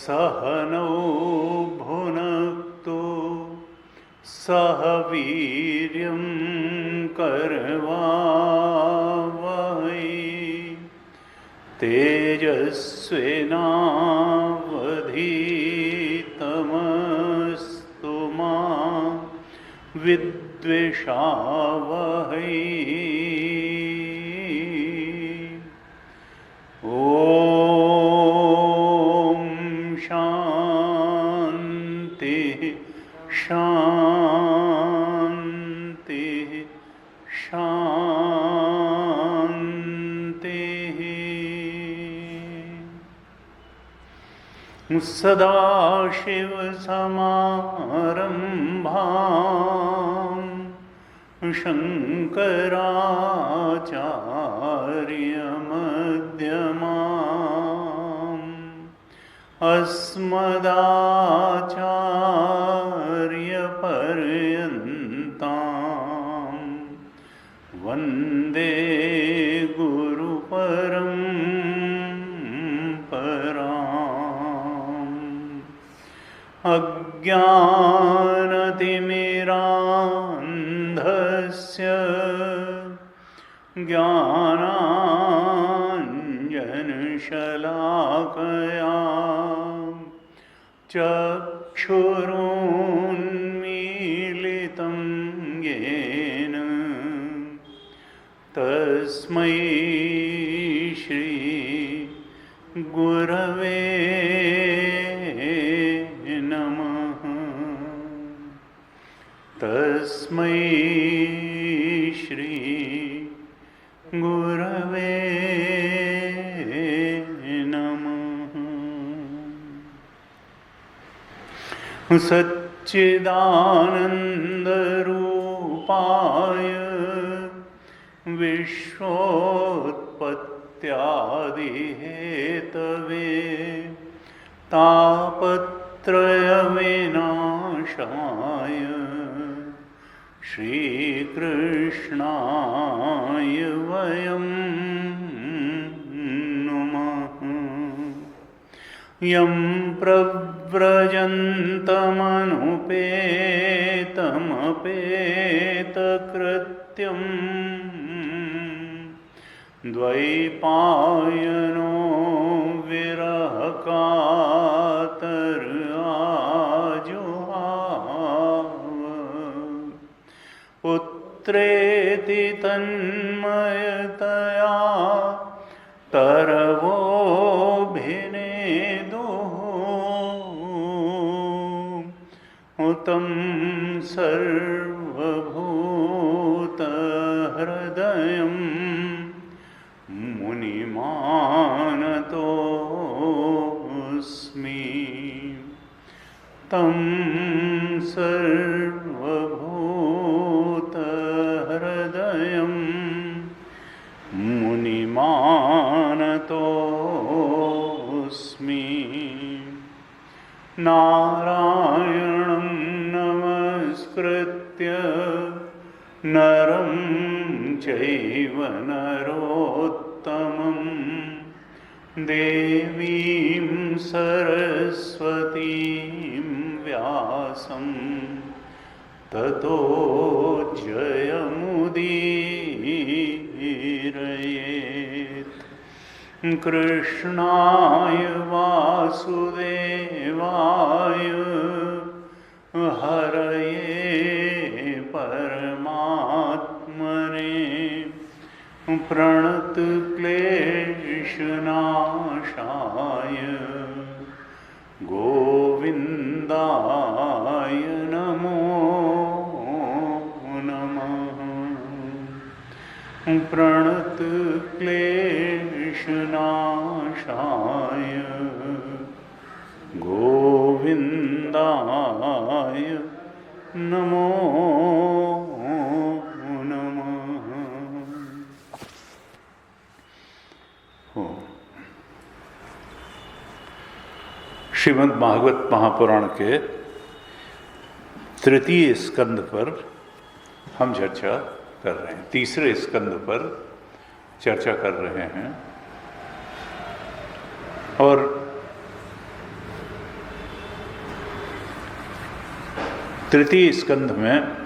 सहनौ भुनक्तु सह वीर्यं करवावहै तेजस्विनावधीतमस्तु मा विद्विषावहै। शांति शांति। सदाशिवसमारम्भां शङ्कराचार्यमध्यमाम् अस्मदाचार्यपर्यन्तां वन्दे गुरुपरम्पराम्। अज्ञानतिमिरान्धस्य ज्ञानाञ्जनशलाकया चक्षुरुन्मीलितं येन तस्मै श्री गुरवे नमः। तस्मै श्री गुरवे सच्चिदानन्दरूपाय विश्वोत्पत्त्यादिहेतवे तापत्रयविनाशाय श्रीकृष्णाय वयं नुमः। यं प्रव्रजन्तमनुपेतमपेतकृत्यं द्वैपायनो विरहकातराजुहाव पुत्रेति तन्मयतया तरवोऽभिनेदुः तं सर्वभूतहृदयं मुनिमानतोऽस्मि। तं सर्वभूतहृदयं मुनिमानतोऽस्मि। नारायणं नमस्कृत्य नरं चैव नरोत्तमं देवीं सरस्वतीं व्यासं ततो जयमुदीरयेत्। कृष्णाय वासुदेवाय हरये परमात्मने प्रणतक्लेशनाशाय गोविन्दाय नमो नमः। प्रणतक्लेशनाशाय गोविन्दाय नमो श्रीमद् भागवत महापुराण के तृतीय स्कंद पर हम चर्चा कर रहे हैं, तीसरे स्कंद पर चर्चा कर रहे हैं। और तृतीय स्कंद में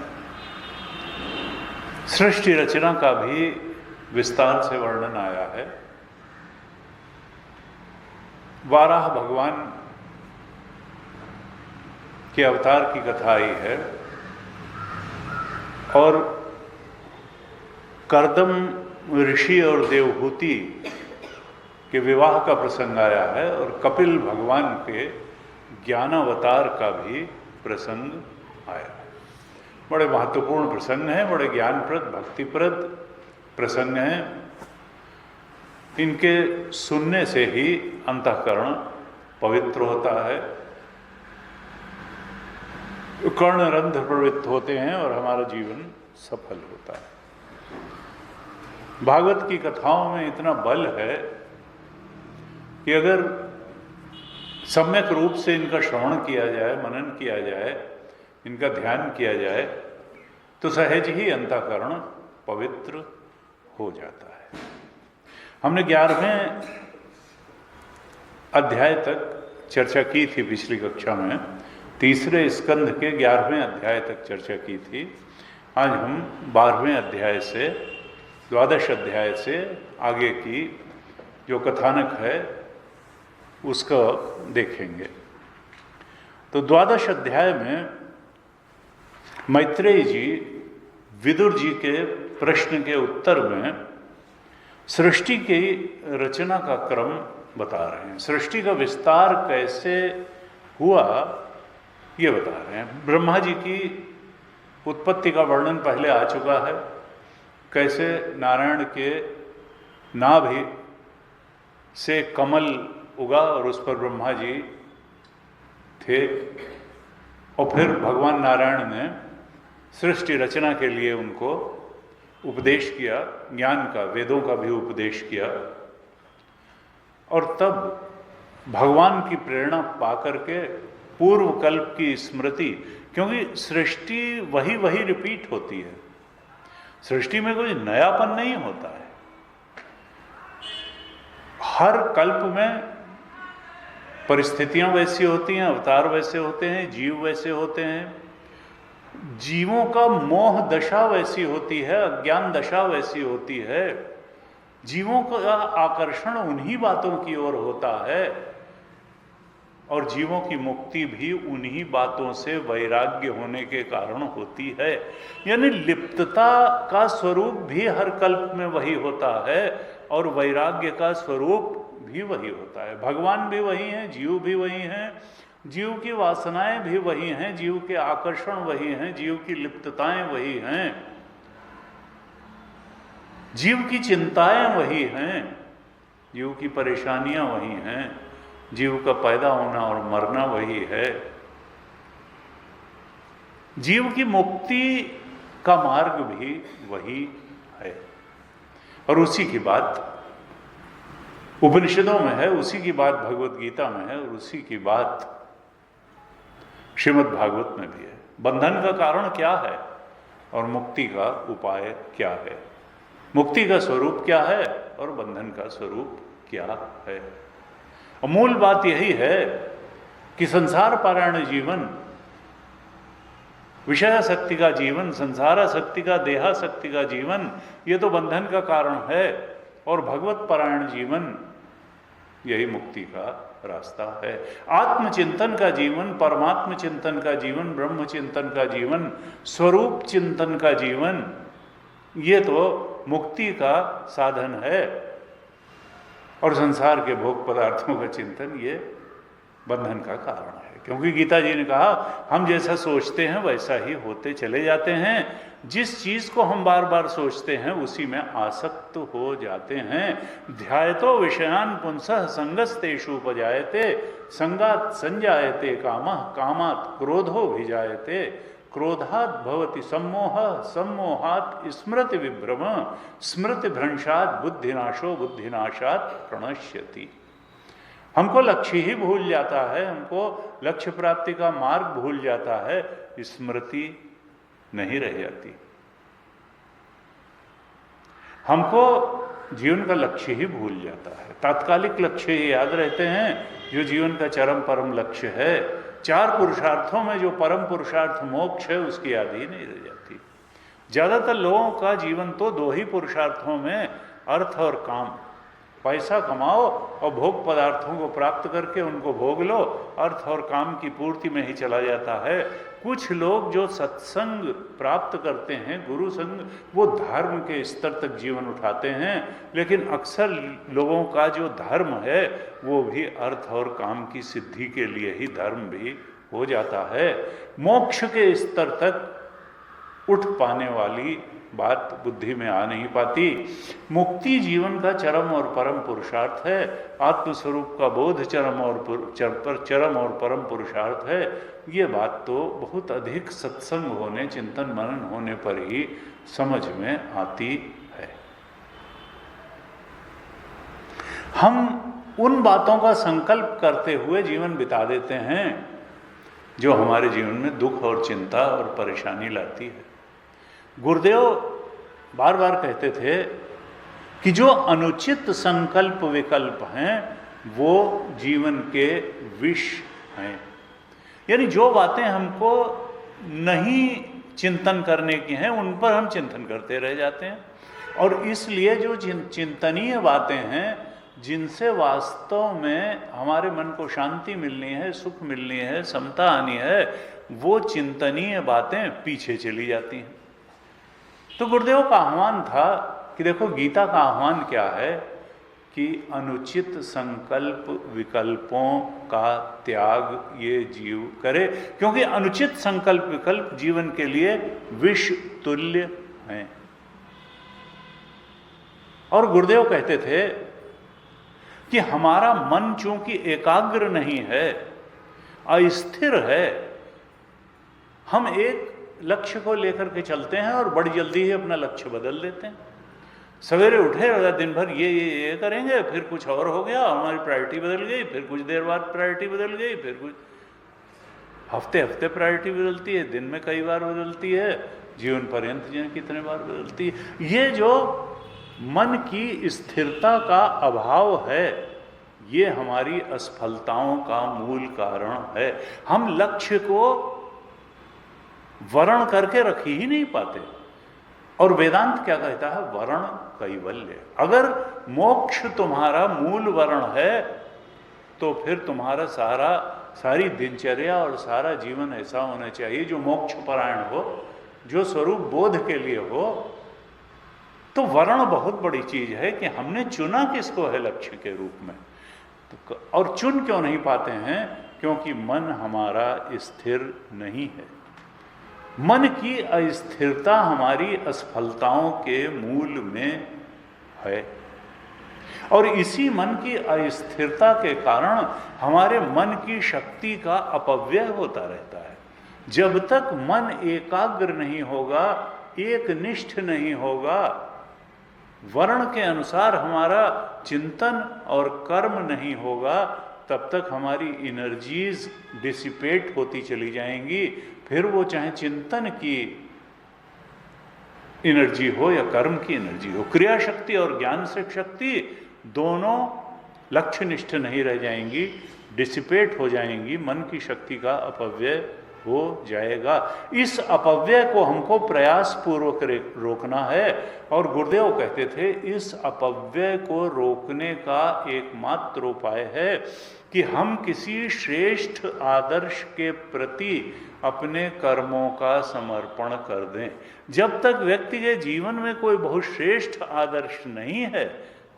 सृष्टि रचना का भी विस्तार से वर्णन आया है। वाराह भगवान के अवतार की कथा आई है और कर्दम ऋषि और देवहूति के विवाह का प्रसंग आया है और कपिल भगवान के ज्ञानावतार का भी प्रसंग आया है। बड़े महत्वपूर्ण प्रसंग हैं, बड़े ज्ञानप्रद भक्तिप्रद प्रसंग हैं। इनके सुनने से ही अंतःकरण पवित्र होता है, कर्णरंध्र प्रवृत्त होते हैं और हमारा जीवन सफल होता है। भागवत की कथाओं में इतना बल है कि अगर सम्यक रूप से इनका श्रवण किया जाए, मनन किया जाए, इनका ध्यान किया जाए तो सहज ही अंतःकरण पवित्र हो जाता है। हमने 11वें अध्याय तक चर्चा की थी पिछली कक्षा में, तीसरे स्कंध के 11वें अध्याय तक चर्चा की थी। आज हम 12वें अध्याय से द्वादश अध्याय से आगे की जो कथानक है उसको देखेंगे। तो द्वादश अध्याय में मैत्रेय जी विदुर जी के प्रश्न के उत्तर में सृष्टि की रचना का क्रम बता रहे हैं। सृष्टि का विस्तार कैसे हुआ ये बता रहे हैं। ब्रह्मा जी की उत्पत्ति का वर्णन पहले आ चुका है, कैसे नारायण के नाभि से कमल उगा और उस पर ब्रह्मा जी थे और फिर भगवान नारायण ने सृष्टि रचना के लिए उनको उपदेश किया, ज्ञान का, वेदों का भी उपदेश किया। और तब भगवान की प्रेरणा पा करके पूर्व कल्प की स्मृति, क्योंकि सृष्टि वही वही रिपीट होती है, सृष्टि में कोई नयापन नहीं होता है। हर कल्प में परिस्थितियां वैसी होती हैं, अवतार वैसे होते हैं, जीव वैसे होते हैं, जीवों का मोह दशा वैसी होती है, अज्ञान दशा वैसी होती है, जीवों का आकर्षण उन्हीं बातों की ओर होता है और जीवों की मुक्ति भी उन्हीं बातों से वैराग्य होने के कारण होती है। यानी लिप्तता का स्वरूप भी हर कल्प में वही होता है और वैराग्य का स्वरूप भी वही होता है। भगवान भी वही हैं, जीव भी वही हैं, जीव की वासनाएं भी वही हैं, जीव के आकर्षण वही हैं, जीव की लिप्तताएं वही हैं, जीव की चिंताएं वही हैं, जीव की परेशानियां वही हैं, जीव का पैदा होना और मरना वही है। जीव की मुक्ति का मार्ग भी वही है और उसी की बात उपनिषदों में है, उसी की बात भगवत गीता में है और उसी की बात श्रीमद् भागवत में भी है। बंधन का कारण क्या है और मुक्ति का उपाय क्या है, मुक्ति का स्वरूप क्या है और बंधन का स्वरूप क्या है। और मूल बात यही है कि संसार पारायण जीवन, विषयासक्ति का जीवन, संसारासक्ति का, देहासक्ति का जीवन, ये तो बंधन का कारण है और भगवत पारायण जीवन यही मुक्ति का रास्ता है। आत्मचिंतन का जीवन, परमात्म चिंतन का जीवन, ब्रह्म चिंतन का जीवन, स्वरूप चिंतन का जीवन, ये तो मुक्ति का साधन है और संसार के भोग पदार्थों का चिंतन ये बंधन का कारण है। क्योंकि गीता जी ने कहा हम जैसा सोचते हैं वैसा ही होते चले जाते हैं। जिस चीज को हम बार बार सोचते हैं उसी में आसक्त हो जाते हैं। ध्यायतो विषयान पुंसः संगस्तेषु उपजायते, संगात संजायते कामः, कामात् क्रोधो भिजायते, क्रोधात् भवति सम्मोह, सम्मोहात् स्मृति विभ्रम, स्मृति भ्रंशात् बुद्धिनाशो, बुद्धिनाशात् प्रणश्यति। हमको लक्ष्य ही भूल जाता है, हमको लक्ष्य प्राप्ति का मार्ग भूल जाता है, स्मृति नहीं रह जाती। हमको जीवन का लक्ष्य ही भूल जाता है, तात्कालिक लक्ष्य ही याद रहते हैं जो जीवन का चरम परम लक्ष्य है। 4 पुरुषार्थों में जो परम पुरुषार्थ मोक्ष है उसकी याद ही नहीं रह जाती। ज़्यादातर लोगों का जीवन तो 2 ही पुरुषार्थों में, अर्थ और काम। पैसा कमाओ और भोग पदार्थों को प्राप्त करके उनको भोग लो, अर्थ और काम की पूर्ति में ही चला जाता है। कुछ लोग जो सत्संग प्राप्त करते हैं, गुरु संग, वो धर्म के स्तर तक जीवन उठाते हैं, लेकिन अक्सर लोगों का जो धर्म है वो भी अर्थ और काम की सिद्धि के लिए ही धर्म भी हो जाता है। मोक्ष के स्तर तक उठ पाने वाली बात बुद्धि में आ नहीं पाती। मुक्ति जीवन का चरम और परम पुरुषार्थ है। आत्मस्वरूप का बोध चरम और परम पुरुषार्थ है। ये बात तो बहुत अधिक सत्संग होने, चिंतन मनन होने पर ही समझ में आती है। हम उन बातों का संकल्प करते हुए जीवन बिता देते हैं जो हमारे जीवन में दुख और चिंता और परेशानी लाती है। गुरुदेव बार बार कहते थे कि जो अनुचित संकल्प विकल्प हैं वो जीवन के विष हैं। यानी जो बातें हमको नहीं चिंतन करने की हैं उन पर हम चिंतन करते रह जाते हैं, और इसलिए जो चिंतनीय बातें हैं जिनसे वास्तव में हमारे मन को शांति मिलनी है, सुख मिलनी है, समता आनी है, वो चिंतनीय बातें पीछे चली जाती हैं। तो गुरुदेव का आह्वान था कि देखो गीता का आह्वान क्या है कि अनुचित संकल्प विकल्पों का त्याग ये जीव करे, क्योंकि अनुचित संकल्प विकल्प जीवन के लिए विष तुल्य हैं। और गुरुदेव कहते थे कि हमारा मन चूंकि एकाग्र नहीं है, अस्थिर है, हम एक लक्ष्य को लेकर के चलते हैं और बड़ी जल्दी ही अपना लक्ष्य बदल देते हैं। सवेरे उठे, दिन भर ये करेंगे, फिर कुछ और हो गया, हमारी प्रायोरिटी बदल गई, फिर कुछ देर बाद प्रायोरिटी बदल गई, फिर कुछ हफ्ते हफ्ते प्रायोरिटी बदलती है, दिन में कई बार बदलती है, जीवन पर्यंत कितने बार बदलती है। ये जो मन की स्थिरता का अभाव है ये हमारी असफलताओं का मूल कारण है। हम लक्ष्य को वर्ण करके रख ही नहीं पाते। और वेदांत क्या कहता है? वर्ण कैवल्य। अगर मोक्ष तुम्हारा मूल वर्ण है तो फिर तुम्हारा सारी दिनचर्या और सारा जीवन ऐसा होना चाहिए जो मोक्ष परायण हो, जो स्वरूप बोध के लिए हो। तो वर्ण बहुत बड़ी चीज है कि हमने चुना किसको है लक्ष्य के रूप में, तो और चुन क्यों नहीं पाते हैं? क्योंकि मन हमारा स्थिर नहीं है। मन की अस्थिरता हमारी असफलताओं के मूल में है, और इसी मन की अस्थिरता के कारण हमारे मन की शक्ति का अपव्यय होता रहता है। जब तक मन एकाग्र नहीं होगा, एकनिष्ठ नहीं होगा, वर्ण के अनुसार हमारा चिंतन और कर्म नहीं होगा, तब तक हमारी एनर्जीज डिसिपेट होती चली जाएंगी। फिर वो चाहे चिंतन की एनर्जी हो या कर्म की एनर्जी हो, क्रिया शक्ति और ज्ञान शक्ति दोनों लक्ष्यनिष्ठ नहीं रह जाएंगी, डिसिपेट हो जाएंगी, मन की शक्ति का अपव्यय हो जाएगा। इस अपव्यय को हमको प्रयास पूर्वक रोकना है। और गुरुदेव कहते थे इस अपव्यय को रोकने का एकमात्र उपाय है कि हम किसी श्रेष्ठ आदर्श के प्रति अपने कर्मों का समर्पण कर दें। जब तक व्यक्ति के जीवन में कोई बहुत श्रेष्ठ आदर्श नहीं है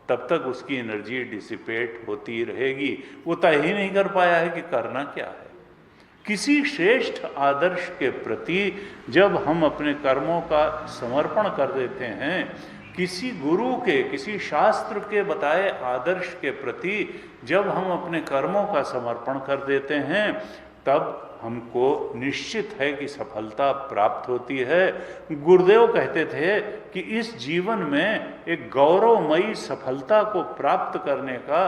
तब तक उसकी एनर्जी डिसिपेट होती रहेगी। वो तय ही नहीं कर पाया है कि करना क्या है। किसी श्रेष्ठ आदर्श के प्रति जब हम अपने कर्मों का समर्पण कर देते हैं, किसी गुरु के, किसी शास्त्र के बताए आदर्श के प्रति जब हम अपने कर्मों का समर्पण कर देते हैं, तब हमको निश्चित है कि सफलता प्राप्त होती है। गुरुदेव कहते थे कि इस जीवन में एक गौरवमयी सफलता को प्राप्त करने का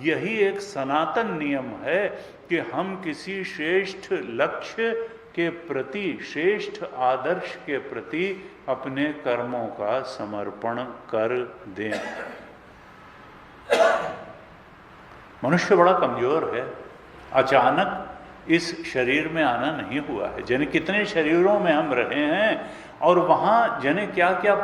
यही एक सनातन नियम है कि हम किसी श्रेष्ठ लक्ष्य के प्रति, श्रेष्ठ आदर्श के प्रति अपने कर्मों का समर्पण कर दें। मनुष्य बड़ा कमजोर है, अचानक इस शरीर में आना नहीं हुआ है। जाने कितने शरीरों में हम रहे हैं और वहाँ जाने क्या क्या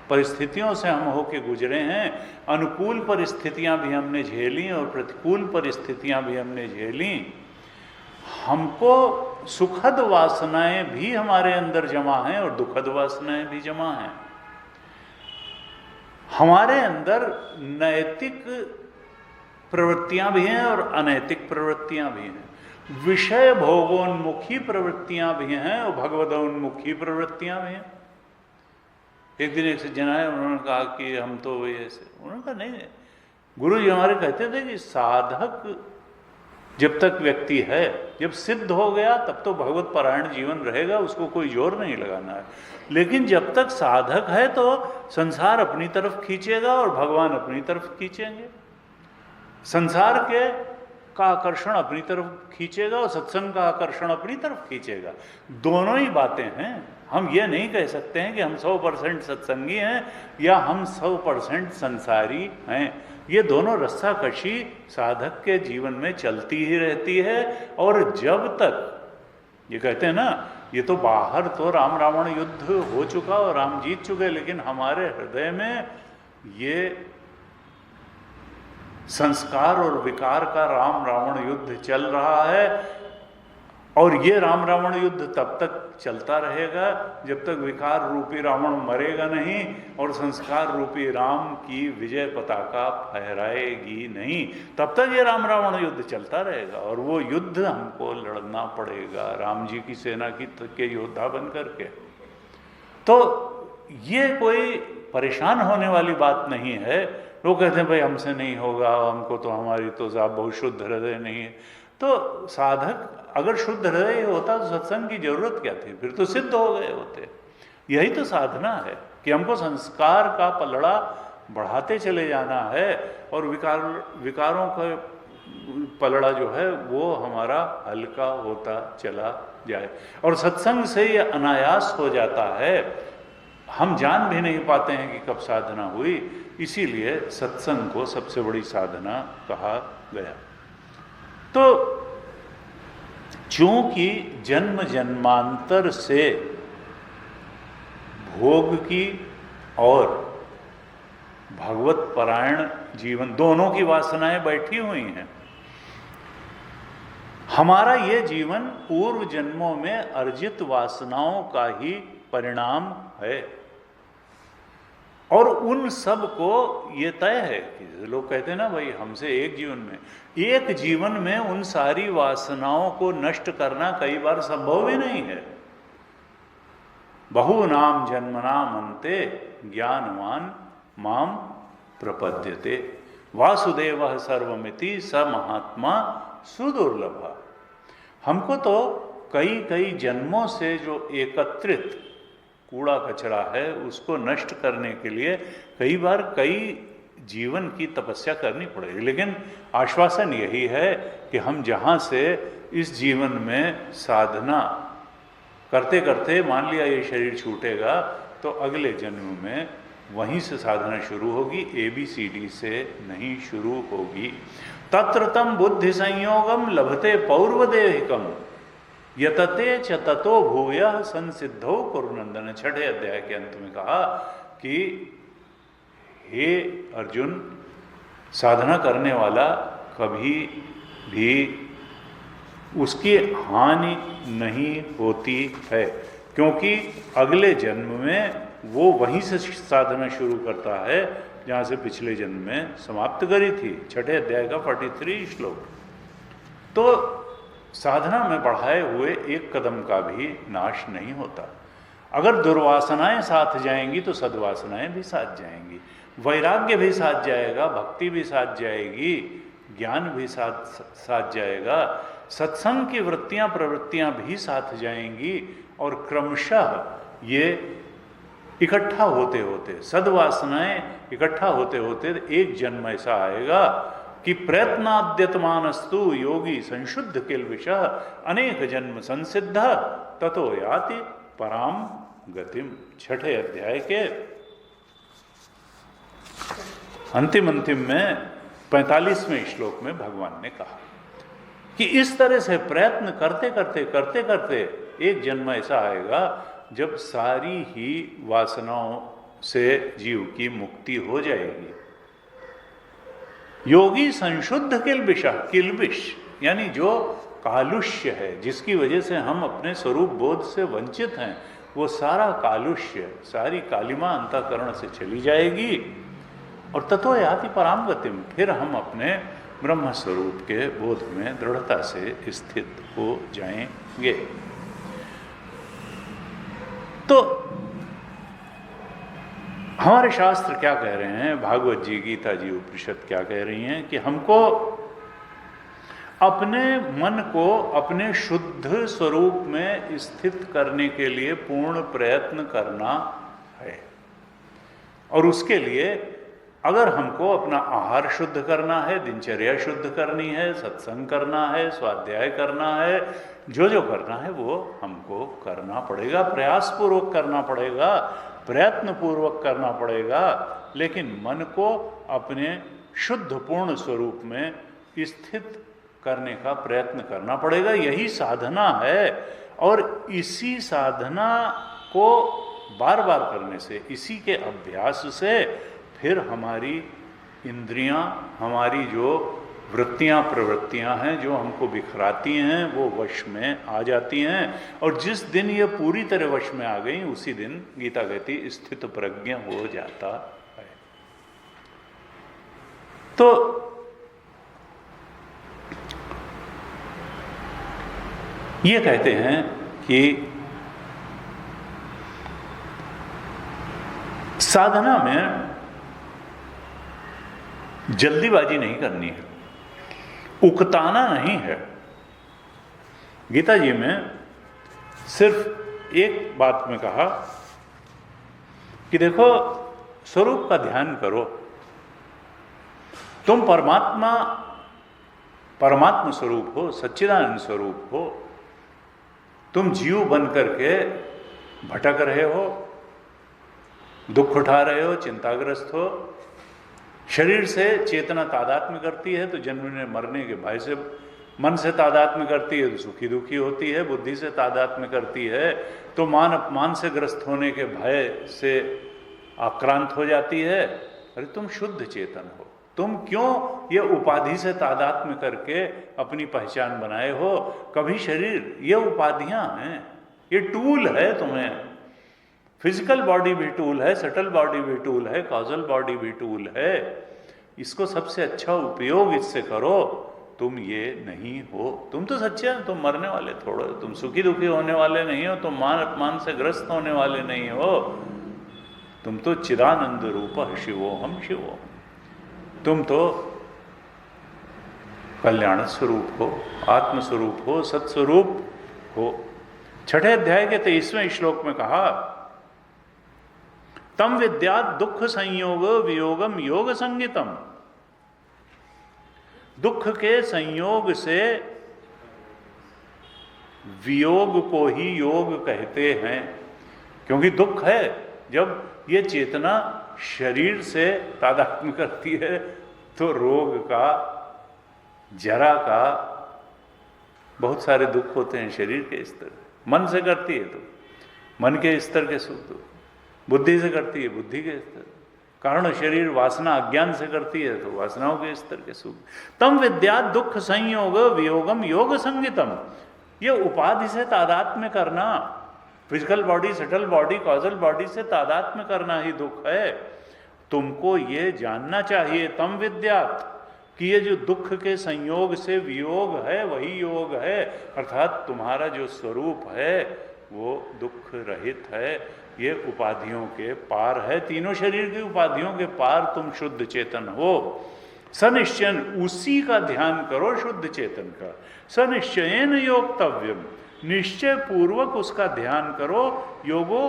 परिस्थितियों से हम होके गुजरे हैं। अनुकूल परिस्थितियाँ भी हमने झेली और प्रतिकूल परिस्थितियाँ भी हमने झेली। हमको सुखद वासनाएं भी हमारे अंदर जमा हैं और दुखद वासनाएं भी जमा हैं। हमारे अंदर नैतिक प्रवृत्तियां भी हैं और अनैतिक प्रवृत्तियां भी हैं। विषय भोगोन्मुखी प्रवृत्तियां भी हैं और भगवदोन्मुखी प्रवृत्तियां भी हैं। एक दिन एक सज्जन आए, उन्होंने कहा कि हम तो ऐसे, उन्होंने कहा नहीं, गुरु जी हमारे कहते थे कि साधक जब तक व्यक्ति है, जब सिद्ध हो गया तब तो भगवत परायण जीवन रहेगा, उसको कोई जोर नहीं लगाना है। लेकिन जब तक साधक है तो संसार अपनी तरफ खींचेगा और भगवान अपनी तरफ खींचेंगे। संसार का आकर्षण अपनी तरफ खींचेगा और सत्संग का आकर्षण अपनी तरफ खींचेगा। दोनों ही बातें हैं। हम ये नहीं कह सकते हैं कि हम 100% सत्संगी हैं या हम 100% संसारी हैं। ये दोनों रस्साकशी साधक के जीवन में चलती ही रहती है। और जब तक ये कहते हैं ना, ये तो बाहर तो राम रावण युद्ध हो चुका और राम जीत चुके, लेकिन हमारे हृदय में ये संस्कार और विकार का राम रावण युद्ध चल रहा है। और ये राम रावण युद्ध तब तक चलता रहेगा जब तक विकार रूपी रावण मरेगा नहीं और संस्कार रूपी राम की विजय पताका फहराएगी नहीं। तब तक ये राम रावण युद्ध चलता रहेगा और वो युद्ध हमको लड़ना पड़ेगा राम जी की सेना के योद्धा बन करके। तो ये कोई परेशान होने वाली बात नहीं है। लोग कहते हैं भाई हमसे नहीं होगा, हमको तो, हमारी तो साहब बहुत शुद्ध हृदय नहीं है। तो साधक अगर शुद्ध हृदय होता तो सत्संग की जरूरत क्या थी, फिर तो सिद्ध हो गए होते। यही तो साधना है कि हमको संस्कार का पलड़ा बढ़ाते चले जाना है और विकारों का पलड़ा जो है वो हमारा हल्का होता चला जाए। और सत्संग से ये अनायास हो जाता है, हम जान भी नहीं पाते हैं कि कब साधना हुई। इसीलिए सत्संग को सबसे बड़ी साधना कहा गया। तो चूंकि जन्म जन्मांतर से भोग की और भगवत परायण जीवन दोनों की वासनाएं बैठी हुई हैं, हमारा ये जीवन पूर्व जन्मों में अर्जित वासनाओं का ही परिणाम है। और उन सब को ये तय है कि लोग कहते हैं ना भाई हमसे एक जीवन में उन सारी वासनाओं को नष्ट करना कई बार संभव ही नहीं है। बहुनाम जन्मनाम अन्ते ज्ञानवान माम प्रपद्यते वासुदेवः सर्वमिति स महात्मा सुदुर्लभः। हमको तो कई जन्मों से जो एकत्रित कूड़ा कचरा है उसको नष्ट करने के लिए कई बार कई जीवन की तपस्या करनी पड़ेगी। लेकिन आश्वासन यही है कि हम जहाँ से इस जीवन में साधना करते करते मान लिया ये शरीर छूटेगा तो अगले जन्म में वहीं से साधना शुरू होगी, ABCD से नहीं शुरू होगी। तत्र तम बुद्धि संयोगम लभते पौर्वदेहिकम यतते च ततो भूयः संसिद्धो कुरुनंदन। 6ठे अध्याय के अंत में कहा कि हे अर्जुन, साधना करने वाला कभी भी उसकी हानि नहीं होती है, क्योंकि अगले जन्म में वो वहीं से साधना शुरू करता है जहाँ से पिछले जन्म में समाप्त करी थी। 6ठे अध्याय का 43 श्लोक। तो साधना में बढ़ाए हुए एक कदम का भी नाश नहीं होता। अगर दुर्वासनाएं साथ जाएंगी तो सद्वासनाएं भी साथ जाएंगी, वैराग्य भी साथ जाएगा, भक्ति भी साथ जाएगी, ज्ञान भी साथ जाएगा। सत्संग की वृत्तियां प्रवृत्तियां भी साथ जाएंगी और क्रमशः ये इकट्ठा होते होते, सद्वासनाएं इकट्ठा होते होते एक जन्म ऐसा आएगा कि प्रयत्नाद्यतमानस्तु योगी संशुद्ध किल्बिषः अनेक जन्म संसिद्ध ततो याति पराम गतिम। छठे अध्याय के अंतिम में 45वें श्लोक में भगवान ने कहा कि इस तरह से प्रयत्न करते करते एक जन्म ऐसा आएगा जब सारी ही वासनाओं से जीव की मुक्ति हो जाएगी। योगी संशुद्ध किल्बिष यानी जो कालुष्य है, जिसकी वजह से हम अपने स्वरूप बोध से वंचित हैं, वो सारा कालुष्य, सारी कालिमा अंतःकरण से चली जाएगी और ततो याति पराम गतिम, फिर हम अपने ब्रह्म स्वरूप के बोध में दृढ़ता से स्थित हो जाएंगे। तो हमारे शास्त्र क्या कह रहे हैं, भागवत जी, गीता जी, उपनिषद क्या कह रही हैं कि हमको अपने मन को अपने शुद्ध स्वरूप में स्थित करने के लिए पूर्ण प्रयत्न करना है। और उसके लिए अगर हमको अपना आहार शुद्ध करना है, दिनचर्या शुद्ध करनी है, सत्संग करना है, स्वाध्याय करना है, जो करना है वो हमको करना पड़ेगा, प्रयासपूर्वक करना पड़ेगा, प्रयत्न पूर्वक करना पड़ेगा, लेकिन मन को अपने शुद्ध पूर्ण स्वरूप में स्थित करने का प्रयत्न करना पड़ेगा। यही साधना है और इसी साधना को बार बार करने से, इसी के अभ्यास से फिर हमारी इंद्रियां, हमारी जो वृत्तियां प्रवृत्तियां हैं जो हमको बिखराती हैं, वो वश में आ जाती हैं। और जिस दिन ये पूरी तरह वश में आ गई, उसी दिन गीता कहती स्थित प्रज्ञ हो जाता है। तो ये कहते हैं कि साधना में जल्दीबाजी नहीं करनी है, उकताना नहीं है। गीता जी में सिर्फ एक बात में कहा कि देखो, स्वरूप का ध्यान करो, तुम परमात्मा स्वरूप हो, सच्चिदानंद स्वरूप हो, तुम जीव बन करके भटक रहे हो, दुख उठा रहे हो, चिंताग्रस्त हो, शरीर से चेतना तादात्म्य करती है तो जन्मने मरने के भय से, मन से तादात्म्य करती है तो सुखी दुखी होती है, बुद्धि से तादात्म्य करती है तो मान अपमान से ग्रस्त होने के भय से आक्रांत हो जाती है। अरे तुम शुद्ध चेतन हो, तुम क्यों ये उपाधि से तादात्म्य करके अपनी पहचान बनाए हो? कभी शरीर, ये उपाधियां हैं, ये टूल है तुम्हें। फिजिकल बॉडी भी टूल है, सटल बॉडी भी टूल है, कॉजल बॉडी भी टूल है। इसको सबसे अच्छा उपयोग इससे करो। तुम ये नहीं हो, तुम तो सच्चे हैं, तुम मरने वाले थोड़े, तुम सुखी दुखी होने वाले नहीं हो, तुम मान अपमान से ग्रस्त होने वाले नहीं हो, तुम तो चिदानंद रूप शिवोहम शिवोहम, तुम तो कल्याण स्वरूप हो, आत्मस्वरूप हो, सत्स्वरूप हो। छठे अध्याय के 23वें श्लोक में कहा, तम विद्यात् दुख संयोग वियोगम योग संगितम। दुख के संयोग से वियोग को ही योग कहते हैं, क्योंकि दुख है जब ये चेतना शरीर से तादात्म्य करती है तो रोग का, जरा का, बहुत सारे दुख होते हैं शरीर के स्तर। मन से करती है तो मन के स्तर के सुख दुख, बुद्धि से करती है बुद्धि के स्तर, कारण शरीर वासना अज्ञान से करती है तो वासनाओं के स्तर के सुख। तम विद्यात् दुख संयोग वियोगम योग संगितम। ये उपाधि से तादात्म्य करना, physical body, subtle body, causal body से तादात्म्य करना ही दुख है। तुमको ये जानना चाहिए, तम विद्यात्, कि ये जो दुख के संयोग से वियोग है वही योग है, अर्थात तुम्हारा जो स्वरूप है वो दुख रहित है, ये उपाधियों के पार है, तीनों शरीर की उपाधियों के पार तुम शुद्ध चेतन हो। सनिश्चयन, उसी का ध्यान करो, शुद्ध चेतन का। सनिश्चयन योक्तव्यम, निश्चय पूर्वक उसका ध्यान करो। योगो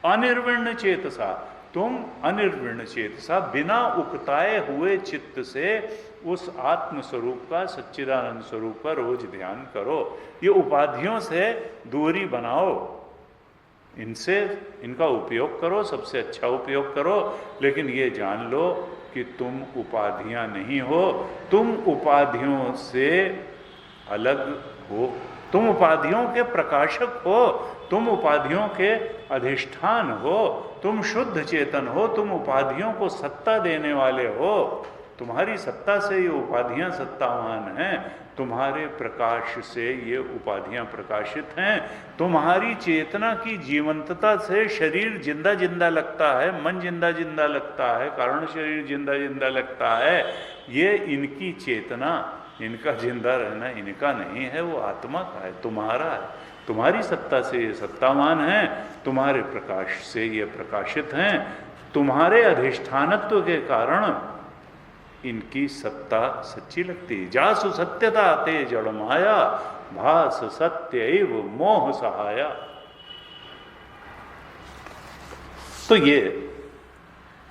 अनिर्विण्ण चेतसा, तुम अनिर्विण्ण चेतसा, बिना उकताए हुए चित्त से उस आत्म स्वरूप का, सच्चिदानंद स्वरूप का रोज ध्यान करो। ये उपाधियों से दूरी बनाओ, इनसे, इनका उपयोग करो, सबसे अच्छा उपयोग करो। लेकिन ये जान लो कि तुम उपाधियां नहीं हो, तुम उपाधियों से अलग हो, तुम उपाधियों के प्रकाशक हो, तुम उपाधियों के अधिष्ठान हो, तुम शुद्ध चेतन हो, तुम उपाधियों को सत्ता देने वाले हो। तुम्हारी सत्ता से ये उपाधियां सत्तावान हैं, तुम्हारे प्रकाश से ये उपाधियां प्रकाशित हैं, तुम्हारी चेतना की जीवंतता से शरीर जिंदा जिंदा लगता है, मन जिंदा जिंदा लगता है, कारण शरीर जिंदा जिंदा लगता है। ये इनकी चेतना, इनका जिंदा रहना इनका नहीं है, वो आत्मा का है, तुम्हारा है। तुम्हारी सत्ता से ये सत्तावान हैं, तुम्हारे प्रकाश से ये प्रकाशित हैं, तुम्हारे अधिष्ठानत्व के कारण इनकी सत्ता सच्ची लगती है। जासु सत्यता ते जड़ माया, भास सत्य एव मोह सहाया। तो ये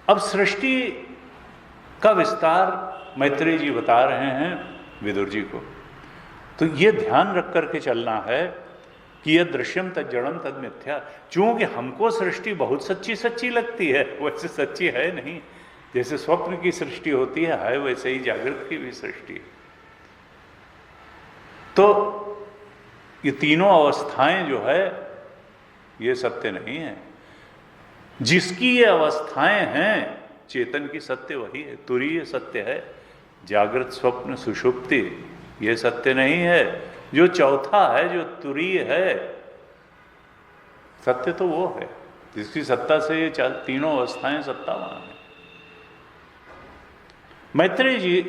अब सृष्टि का विस्तार मैत्रेय जी बता रहे हैं विदुर जी को। तो ये ध्यान रख करके चलना है कि यह दृश्यम तद जड़म तद मिथ्या। चूंकि हमको सृष्टि बहुत सच्ची सच्ची लगती है, वैसे सच्ची है नहीं। जैसे स्वप्न की सृष्टि होती है वैसे ही जागृत की भी सृष्टि है। तो ये तीनों अवस्थाएं जो है ये सत्य नहीं है। जिसकी ये अवस्थाएं हैं चेतन की, सत्य वही है। तुरीय सत्य है, जागृत स्वप्न सुषुप्ति ये सत्य नहीं है। जो चौथा है, जो तुरीय है, सत्य तो वो है जिसकी सत्ता से ये तीनों अवस्थाएं सत्तावान है। मैत्रेय जी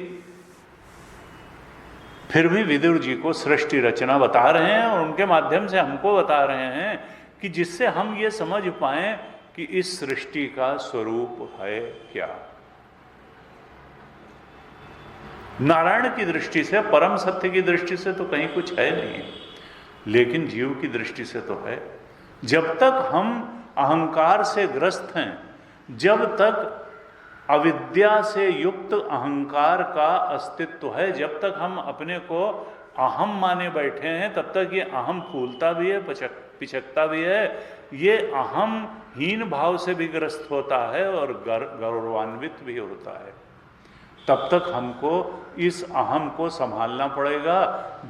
फिर भी विदुर जी को सृष्टि रचना बता रहे हैं और उनके माध्यम से हमको बता रहे हैं कि जिससे हम ये समझ पाएं कि इस सृष्टि का स्वरूप है क्या। नारायण की दृष्टि से, परम सत्य की दृष्टि से तो कहीं कुछ है नहीं, लेकिन जीव की दृष्टि से तो है। जब तक हम अहंकार से ग्रस्त हैं, जब तक अविद्या से युक्त अहंकार का अस्तित्व है, जब तक हम अपने को अहम माने बैठे हैं, तब तक ये अहम फूलता भी है, पिचकता भी है। ये अहम हीन भाव से भी ग्रस्त होता है और गौरवान्वित भी होता है। तब तक हमको इस अहम को संभालना पड़ेगा।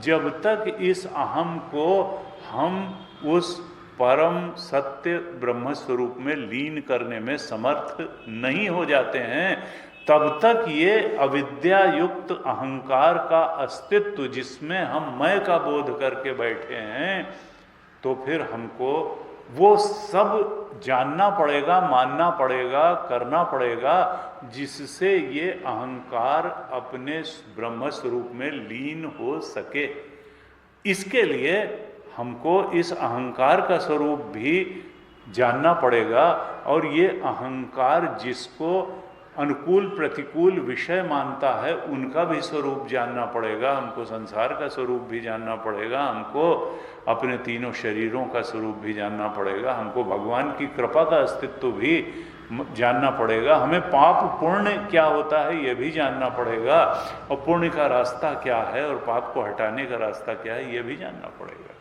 जब तक इस अहम को हम उस परम सत्य ब्रह्म स्वरूप में लीन करने में समर्थ नहीं हो जाते हैं, तब तक ये अविद्या युक्त अहंकार का अस्तित्व, जिसमें हम मैं का बोध करके बैठे हैं, तो फिर हमको वो सब जानना पड़ेगा, मानना पड़ेगा, करना पड़ेगा, जिससे ये अहंकार अपने ब्रह्म स्वरूप में लीन हो सके। इसके लिए हमको इस अहंकार का स्वरूप भी जानना पड़ेगा, और ये अहंकार जिसको अनुकूल प्रतिकूल विषय मानता है उनका भी स्वरूप जानना पड़ेगा। हमको संसार का स्वरूप भी जानना पड़ेगा, हमको अपने तीनों शरीरों का स्वरूप भी जानना पड़ेगा, हमको भगवान की कृपा का अस्तित्व भी जानना पड़ेगा, हमें पाप पुण्य क्या होता है ये भी जानना पड़ेगा, और पुण्य का रास्ता क्या है और पाप को हटाने का रास्ता क्या है ये भी जानना पड़ेगा,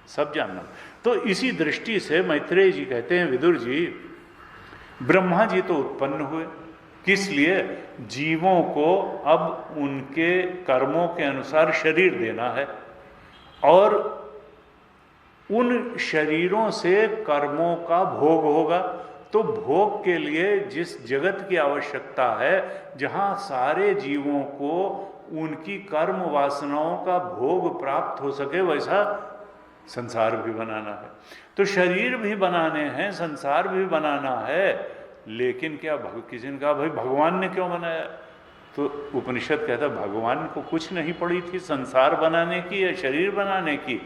सब जानना। तो इसी दृष्टि से मैत्रेय जी कहते हैं, विदुर जी, ब्रह्मा जी तो उत्पन्न हुए, किस लिए? जीवों को अब उनके कर्मों के अनुसार शरीर देना है, और उन शरीरों से कर्मों का भोग होगा। तो भोग के लिए जिस जगत की आवश्यकता है, जहाँ सारे जीवों को उनकी कर्म वासनाओं का भोग प्राप्त हो सके, वैसा संसार भी बनाना है। तो शरीर भी बनाने हैं, संसार भी बनाना है, लेकिन क्या किसी ने कहा भाई भगवान ने क्यों बनाया? तो उपनिषद कहता है भगवान को कुछ नहीं पड़ी थी संसार बनाने की या शरीर बनाने की।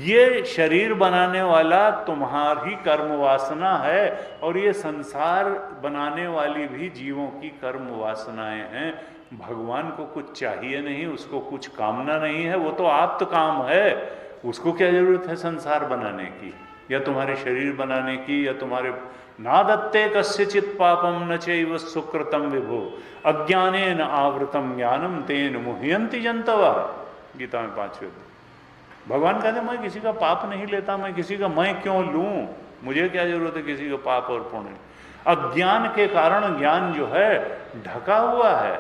ये शरीर बनाने वाला तुम्हारी कर्म वासना है, और ये संसार बनाने वाली भी जीवों की कर्म वासनाएं हैं। भगवान को कुछ चाहिए नहीं, उसको कुछ कामना नहीं है, वो तो आप्त काम है, उसको क्या जरूरत है संसार बनाने की या तुम्हारे शरीर बनाने की या तुम्हारे। नादत्ते कस्यचित् पापम न चैव सुकृतम विभो अज्ञानेन आवृतम ज्ञानम तेन मुह्यन्ति जन्तवः। गीता में 5वें अध्याय। भगवान कहते मैं किसी का पाप नहीं लेता, मैं किसी का मैं क्यों लूं, मुझे क्या जरूरत है किसी का पाप और पुण्य। अज्ञान के कारण ज्ञान जो है ढका हुआ है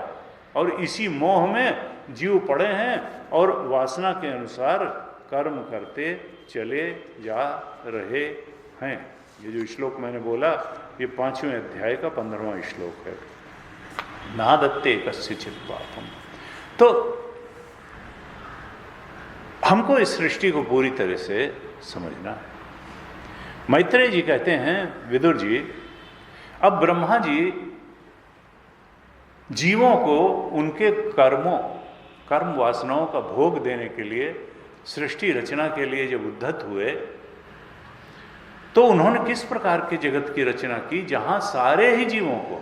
और इसी मोह में जीव पड़े हैं और वासना के अनुसार कर्म करते चले जा रहे हैं। ये जो श्लोक मैंने बोला ये 5वें अध्याय का 15वां श्लोक है। नादत्ते कस्यचित् पापम। तो हमको इस सृष्टि को पूरी तरह से समझना है। मैत्रेय जी कहते हैं, विदुर जी, अब ब्रह्मा जी जीवों को उनके कर्म वासनाओं का भोग देने के लिए सृष्टि रचना के लिए जब उद्धत हुए तो उन्होंने किस प्रकार के जगत की रचना की जहां सारे ही जीवों को,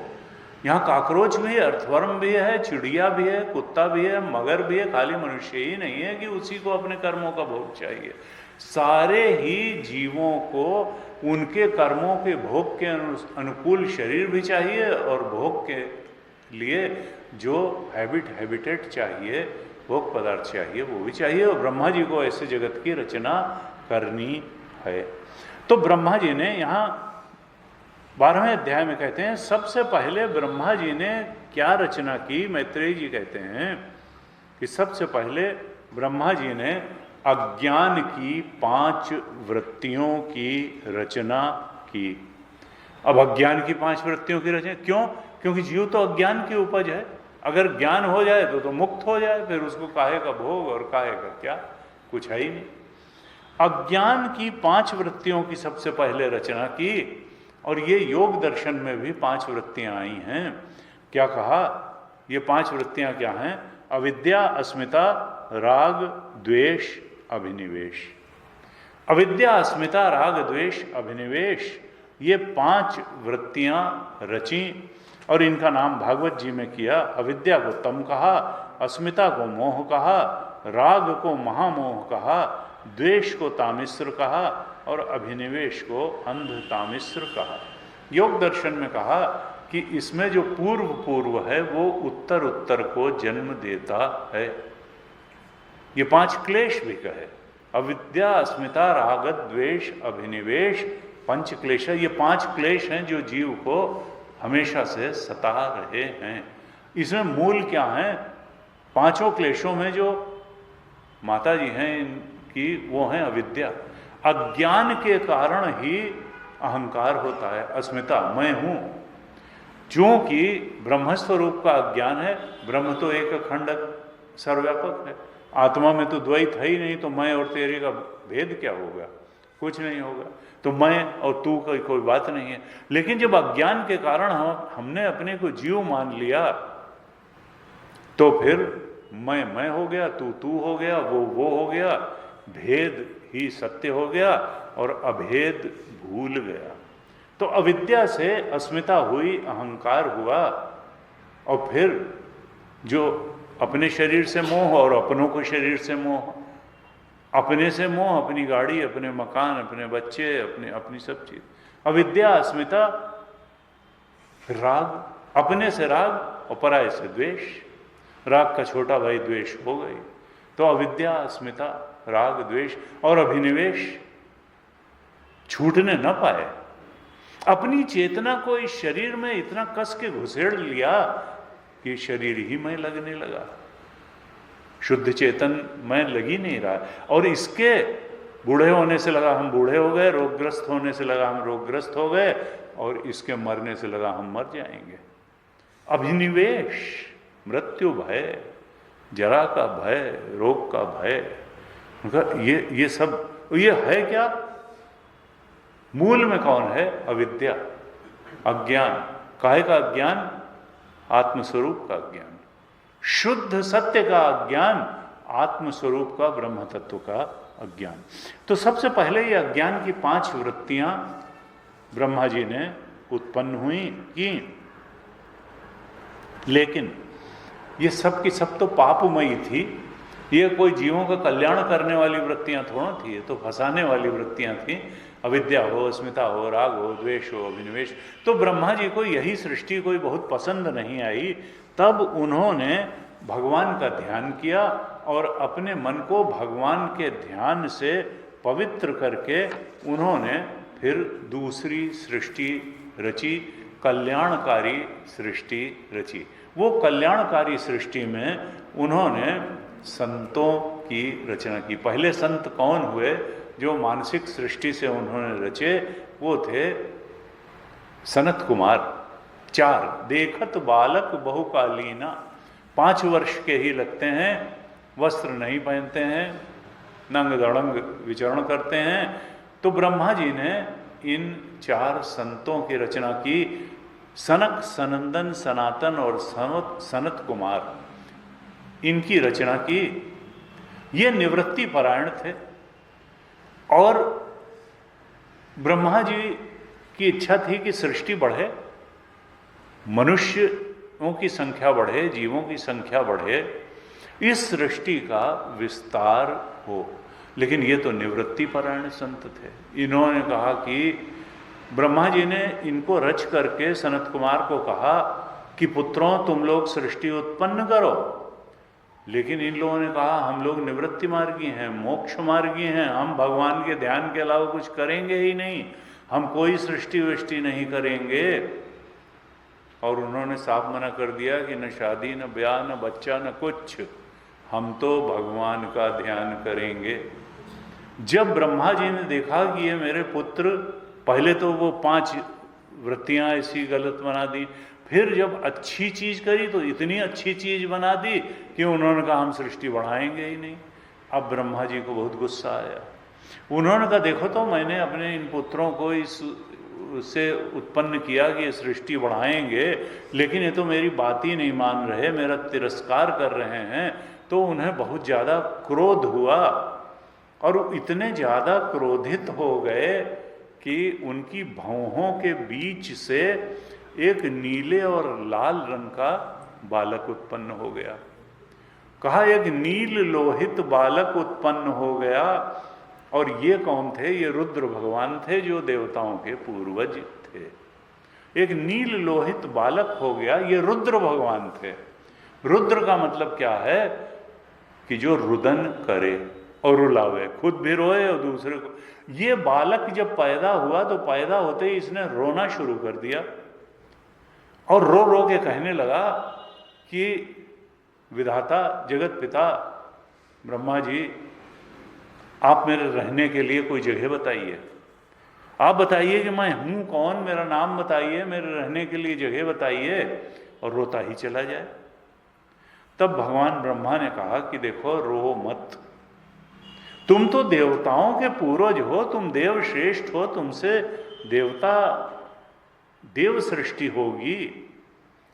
यहाँ काकरोच भी है, अर्थवर्म भी है, चिड़िया भी है, कुत्ता भी है, मगर भी है, खाली मनुष्य ही नहीं है कि उसी को अपने कर्मों का भोग चाहिए। सारे ही जीवों को उनके कर्मों के भोग के अनुकूल शरीर भी चाहिए और भोग के लिए जो हैबिटेट चाहिए, भोग पदार्थ चाहिए, वो भी चाहिए। और ब्रह्मा जी को ऐसे जगत की रचना करनी है। तो ब्रह्मा जी ने यहाँ 12वें अध्याय में कहते हैं, सबसे पहले ब्रह्मा जी ने क्या रचना की। मैत्रेय जी कहते हैं कि सबसे पहले ब्रह्मा जी ने अज्ञान की 5 वृत्तियों की रचना की। अब अज्ञान की 5 वृत्तियों की रचना क्यों? क्योंकि जीव तो अज्ञान की उपज है। अगर ज्ञान हो जाए तो मुक्त हो जाए, फिर उसको काहे का भोग और काहे का क्या, कुछ है ही नहीं। अज्ञान की 5 वृत्तियों की सबसे पहले रचना की और ये योग दर्शन में भी 5 वृत्तियां आई हैं। क्या कहा? ये 5 वृत्तियां क्या हैं? अविद्या, अस्मिता, राग, द्वेष, अभिनिवेश। अविद्या, अस्मिता, राग, द्वेष, अभिनिवेश, ये 5 वृत्तियां रची और इनका नाम भागवत जी में किया। अविद्या को तम कहा, अस्मिता को मोह कहा, राग को महामोह कहा, द्वेष को तामिश्र कहा और अभिनिवेश को अंध तामिश्र कहा। योग दर्शन में कहा कि इसमें जो पूर्व है वो उत्तर को जन्म देता है। ये 5 क्लेश भी कहे, अविद्या, अस्मिता, राग, द्वेष, अभिनिवेश, 5 क्लेश। ये 5 क्लेश हैं जो जीव को हमेशा से सता रहे हैं। इसमें मूल क्या है? 5 क्लेशों में जो माता जी हैं इनकी, वो हैं अविद्या। अज्ञान के कारण ही अहंकार होता है, अस्मिता, मैं हूं। क्योंकि ब्रह्मस्वरूप का अज्ञान है। ब्रह्म तो एक अखंड सर्वव्यापक है, आत्मा में तो द्वैत है ही नहीं, तो मैं और तेरे का भेद क्या होगा? कुछ नहीं होगा। तो मैं और तू का कोई बात नहीं है। लेकिन जब अज्ञान के कारण हमने अपने को जीव मान लिया तो फिर मैं हो गया, तू हो गया, वो हो गया, भेद ही सत्य हो गया और अभेद भूल गया। तो अविद्या से अस्मिता हुई, अहंकार हुआ और फिर जो अपने शरीर से मोह और अपनों को शरीर से मोह, अपने से मोह, अपनी गाड़ी, अपने मकान, अपने बच्चे, अपनी सब चीज। अविद्या, अस्मिता, राग, अपने से राग और पराये से द्वेष। राग का छोटा भाई द्वेष हो गई। तो अविद्या, अस्मिता, राग, द्वेष और अभिनिवेश छूटने न पाए। अपनी चेतना को इस शरीर में इतना कस के घुसेड़ लिया कि शरीर ही में लगने लगा, शुद्ध चेतन में लगी नहीं रहा। और इसके बूढ़े होने से लगा हम बूढ़े हो गए, रोगग्रस्त होने से लगा हम रोगग्रस्त हो गए और इसके मरने से लगा हम मर जाएंगे। अभिनिवेश, मृत्यु भय, जरा का भय, रोग का भय, ये सब ये है क्या? मूल में कौन है? अविद्या, अज्ञान। काहे का अज्ञान? आत्मस्वरूप का अज्ञान, शुद्ध सत्य का अज्ञान, आत्मस्वरूप का, ब्रह्म तत्व का अज्ञान। तो सबसे पहले ये अज्ञान की 5 वृत्तियां ब्रह्मा जी ने उत्पन्न हुई की। लेकिन ये सब की सब तो पापमयी थी। ये कोई जीवों का कल्याण करने वाली वृत्तियां थोड़ा थी, ये तो फंसाने वाली वृत्तियां थी। अविद्या हो, अस्मिता हो, राग हो, द्वेष हो, अभिनिवेश। तो ब्रह्मा जी को यही सृष्टि कोई बहुत पसंद नहीं आई। तब उन्होंने भगवान का ध्यान किया और अपने मन को भगवान के ध्यान से पवित्र करके उन्होंने फिर दूसरी सृष्टि रची, कल्याणकारी सृष्टि रची। वो कल्याणकारी सृष्टि में उन्होंने संतों की रचना की। पहले संत कौन हुए जो मानसिक सृष्टि से उन्होंने रचे? वो थे सनत कुमार। 4 देखत बालक बहुकालीना, 5 वर्ष के ही लगते हैं, वस्त्र नहीं पहनते हैं, नंग दड़ंग विचरण करते हैं। तो ब्रह्मा जी ने इन 4 संतों की रचना की। सनक, सनंदन, सनातन और सनत कुमार, इनकी रचना की। ये निवृत्ति परायण थे और ब्रह्मा जी की इच्छा थी कि सृष्टि बढ़े, मनुष्यों की संख्या बढ़े, जीवों की संख्या बढ़े, इस सृष्टि का विस्तार हो। लेकिन ये तो निवृत्ति परायण संत थे। इन्होंने कहा कि ब्रह्मा जी ने इनको रच करके सनत कुमार को कहा कि पुत्रों तुम लोग सृष्टि उत्पन्न करो। लेकिन इन लोगों ने कहा हम लोग निवृत्ति मार्गी हैं, मोक्ष मार्गी हैं, हम भगवान के ध्यान के अलावा कुछ करेंगे ही नहीं, हम कोई सृष्टि वृष्टि नहीं करेंगे। और उन्होंने साफ मना कर दिया कि न शादी, न ब्याह, न बच्चा, न कुछ, हम तो भगवान का ध्यान करेंगे। जब ब्रह्मा जी ने देखा कि ये मेरे पुत्र, पहले तो वो 5 वृत्तियां ऐसी गलत बना दी, फिर जब अच्छी चीज करी तो इतनी अच्छी चीज बना दी कि उन्होंने कहा हम सृष्टि बढ़ाएंगे ही नहीं। अब ब्रह्मा जी को बहुत गुस्सा आया। उन्होंने कहा देखो तो मैंने अपने इन पुत्रों को इससे उत्पन्न किया कि ये सृष्टि बढ़ाएंगे, लेकिन ये तो मेरी बात ही नहीं मान रहे, मेरा तिरस्कार कर रहे हैं। तो उन्हें बहुत ज़्यादा क्रोध हुआ और इतने ज़्यादा क्रोधित हो गए कि उनकी भौहों के बीच से एक नीले और लाल रंग का बालक उत्पन्न हो गया। कहा एक नील लोहित बालक उत्पन्न हो गया। और ये कौन थे? ये रुद्र भगवान थे जो देवताओं के पूर्वज थे। एक नील लोहित बालक हो गया, ये रुद्र भगवान थे। रुद्र का मतलब क्या है? कि जो रुदन करे और रुलावे, खुद भी रोए और दूसरे को। ये बालक जब पैदा हुआ तो पैदा होते ही इसने रोना शुरू कर दिया और रो रो के कहने लगा कि विधाता, जगत पिता ब्रह्मा जी, आप मेरे रहने के लिए कोई जगह बताइए। आप बताइए कि मैं हूं कौन, मेरा नाम बताइए, मेरे रहने के लिए जगह बताइए। और रोता ही चला जाए। तब भगवान ब्रह्मा ने कहा कि देखो रो मत, तुम तो देवताओं के पूर्वज हो, तुम देव श्रेष्ठ हो, तुमसे देव सृष्टि होगी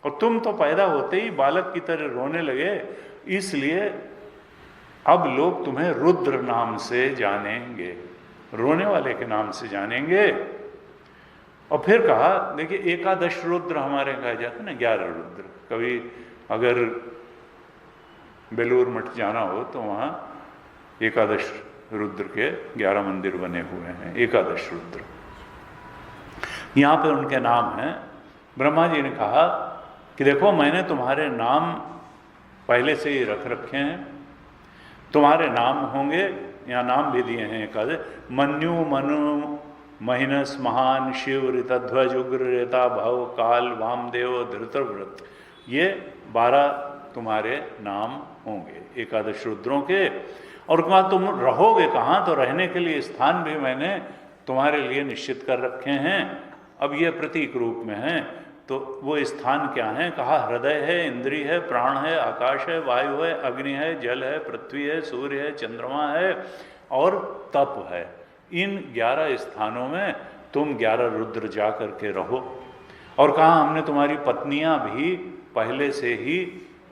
और तुम तो पैदा होते ही बालक की तरह रोने लगे, इसलिए अब लोग तुम्हें रुद्र नाम से जानेंगे, रोने वाले के नाम से जानेंगे। और फिर कहा देखिए एकादश रुद्र हमारे कहा जाता है ना, 11 रुद्र। कभी अगर बेलूर मठ जाना हो तो वहाँ एकादश रुद्र के 11 मंदिर बने हुए हैं, एकादश रुद्र। यहाँ पे उनके नाम हैं। ब्रह्मा जी ने कहा कि देखो मैंने तुम्हारे नाम पहले से ही रख रखे हैं, तुम्हारे नाम होंगे, यहाँ नाम भी दिए हैं एकादश, मन्यु, मनु, महिनस, महान, शिव, ऋतध्वज, उग्र, रेता, भव, काल, वामदेव, धृतव्रत, ये 12 तुम्हारे नाम होंगे एकादश रुद्रों के। और कहा तुम रहोगे कहाँ? तो रहने के लिए स्थान भी मैंने तुम्हारे लिए निश्चित कर रखे हैं। अब ये प्रतीक रूप में हैं, तो वो स्थान क्या हैं? कहा हृदय है, इंद्रिय है, प्राण है, आकाश है, वायु है, अग्नि है, जल है, पृथ्वी है, सूर्य है, चंद्रमा है और तप है। इन 11 स्थानों में तुम 11 रुद्र जा करके रहो। और कहा हमने तुम्हारी पत्नियां भी पहले से ही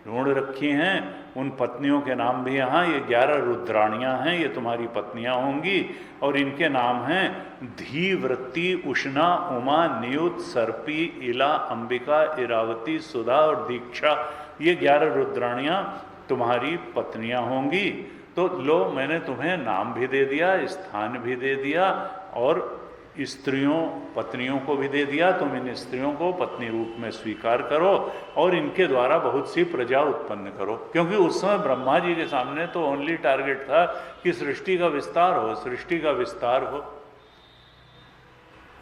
ढूंढ रखी हैं, उन पत्नियों के नाम भी यहाँ, ये 11 रुद्राणियाँ हैं, ये तुम्हारी पत्नियाँ होंगी। और इनके नाम हैं धीवृत्ति, उष्णा, उमा, नियुत, सर्पी, इला, अंबिका, इरावती, सुधा और दीक्षा। ये 11 रुद्राणियाँ तुम्हारी पत्नियाँ होंगी। तो लो, मैंने तुम्हें नाम भी दे दिया, स्थान भी दे दिया, और स्त्रियों पत्नियों को भी दे दिया। तुम इन स्त्रियों को पत्नी रूप में स्वीकार करो और इनके द्वारा बहुत सी प्रजा उत्पन्न करो। क्योंकि उस समय ब्रह्मा जी के सामने तो ओनली टारगेट था कि सृष्टि का विस्तार हो, सृष्टि का विस्तार हो।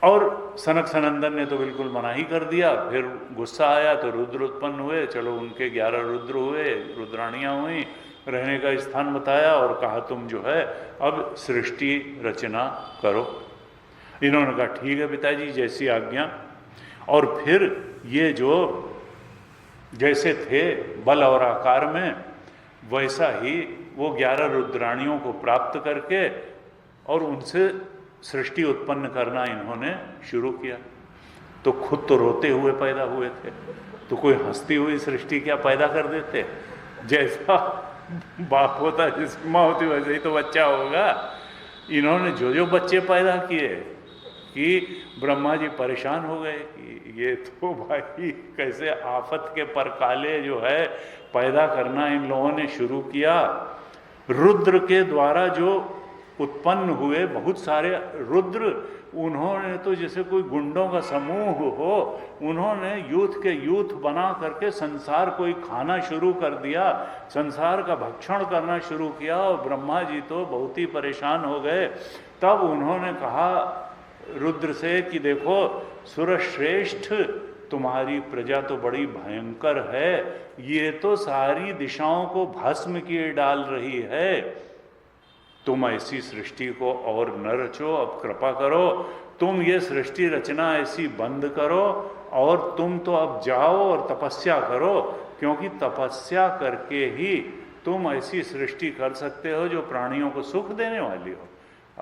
और सनक सनंदन ने तो बिल्कुल मना ही कर दिया। फिर गुस्सा आया तो रुद्र उत्पन्न हुए। चलो, उनके 11 रुद्र हुए, रुद्राणियाँ हुई, रहने का स्थान बताया और कहा तुम जो है अब सृष्टि रचना करो। इन्होंने कहा ठीक है पिताजी, जैसी आज्ञा। और फिर ये जो जैसे थे बल और आकार में, वैसा ही वो 11 रुद्राणियों को प्राप्त करके और उनसे सृष्टि उत्पन्न करना इन्होंने शुरू किया। तो खुद तो रोते हुए पैदा हुए थे, तो कोई हंसती हुई सृष्टि क्या पैदा कर देते? जैसा बाप होता, जैसी माँ होती, वैसे ही तो बच्चा होगा। इन्होंने जो जो बच्चे पैदा किए कि ब्रह्मा जी परेशान हो गए कि ये तो भाई कैसे आफत के परकाले जो है पैदा करना इन लोगों ने शुरू किया। रुद्र के द्वारा जो उत्पन्न हुए बहुत सारे रुद्र, उन्होंने तो जैसे कोई गुंडों का समूह हो, उन्होंने यूथ के यूथ बना करके संसार को ही खाना शुरू कर दिया, संसार का भक्षण करना शुरू किया। और ब्रह्मा जी तो बहुत ही परेशान हो गए। तब उन्होंने कहा रुद्र से कि देखो सुरश्रेष्ठ, तुम्हारी प्रजा तो बड़ी भयंकर है, ये तो सारी दिशाओं को भस्म किए डाल रही है। तुम ऐसी सृष्टि को और न रचो, अब कृपा करो, तुम ये सृष्टि रचना ऐसी बंद करो और तुम तो अब जाओ और तपस्या करो, क्योंकि तपस्या करके ही तुम ऐसी सृष्टि कर सकते हो जो प्राणियों को सुख देने वाली हो।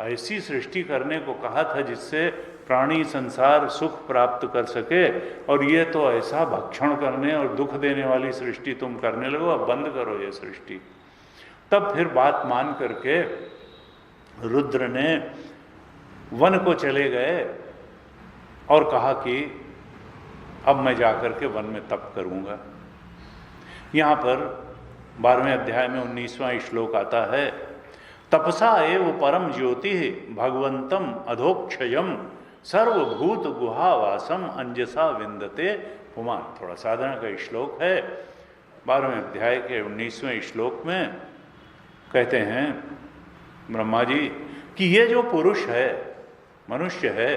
ऐसी सृष्टि करने को कहा था जिससे प्राणी संसार सुख प्राप्त कर सके, और ये तो ऐसा भक्षण करने और दुख देने वाली सृष्टि तुम करने लगो, अब बंद करो ये सृष्टि। तब फिर बात मान करके रुद्र ने वन को चले गए और कहा कि अब मैं जाकर के वन में तप करूंगा। यहाँ पर 12वें अध्याय में 19वां श्लोक आता है, तपसा एव परम ज्योति भगवंतम अधोक्षयम सर्वभूत गुहावासम अंजसा विंदते पुमान। थोड़ा साधना का श्लोक है। 12वें अध्याय के 19वें श्लोक में कहते हैं ब्रह्मा जी कि ये जो पुरुष है, मनुष्य है,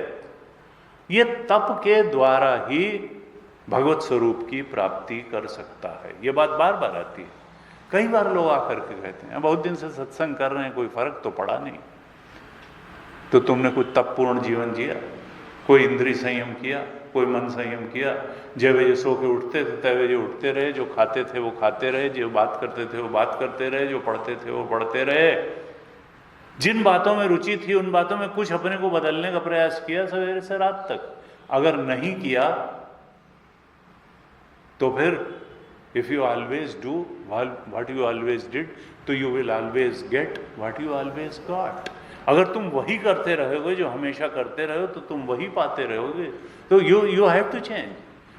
ये तप के द्वारा ही भगवत स्वरूप की प्राप्ति कर सकता है। ये बात बार बार आती है। कई बार लोग आकर के कहते हैं बहुत दिन से सत्संग कर रहे हैं, कोई फर्क तो पड़ा नहीं। तो तुमने कोई तपपूर्ण जीवन जिया, कोई इंद्रिय संयम किया, कोई मन संयम किया? जय बजे सो के उठते थे तय बजे उठते रहे, जो खाते थे वो खाते रहे, जो बात करते थे वो बात करते रहे, जो पढ़ते थे वो पढ़ते रहे। जिन बातों में रुचि थी उन बातों में कुछ अपने को बदलने का प्रयास किया सवेरे से रात तक? अगर नहीं किया तो फिर if you always do what you always did, तो you will always get what you always got. अगर तुम वही करते रहोगे जो हमेशा करते रहो, तो तुम वही पाते रहोगे। तो यू हैव टू चेंज।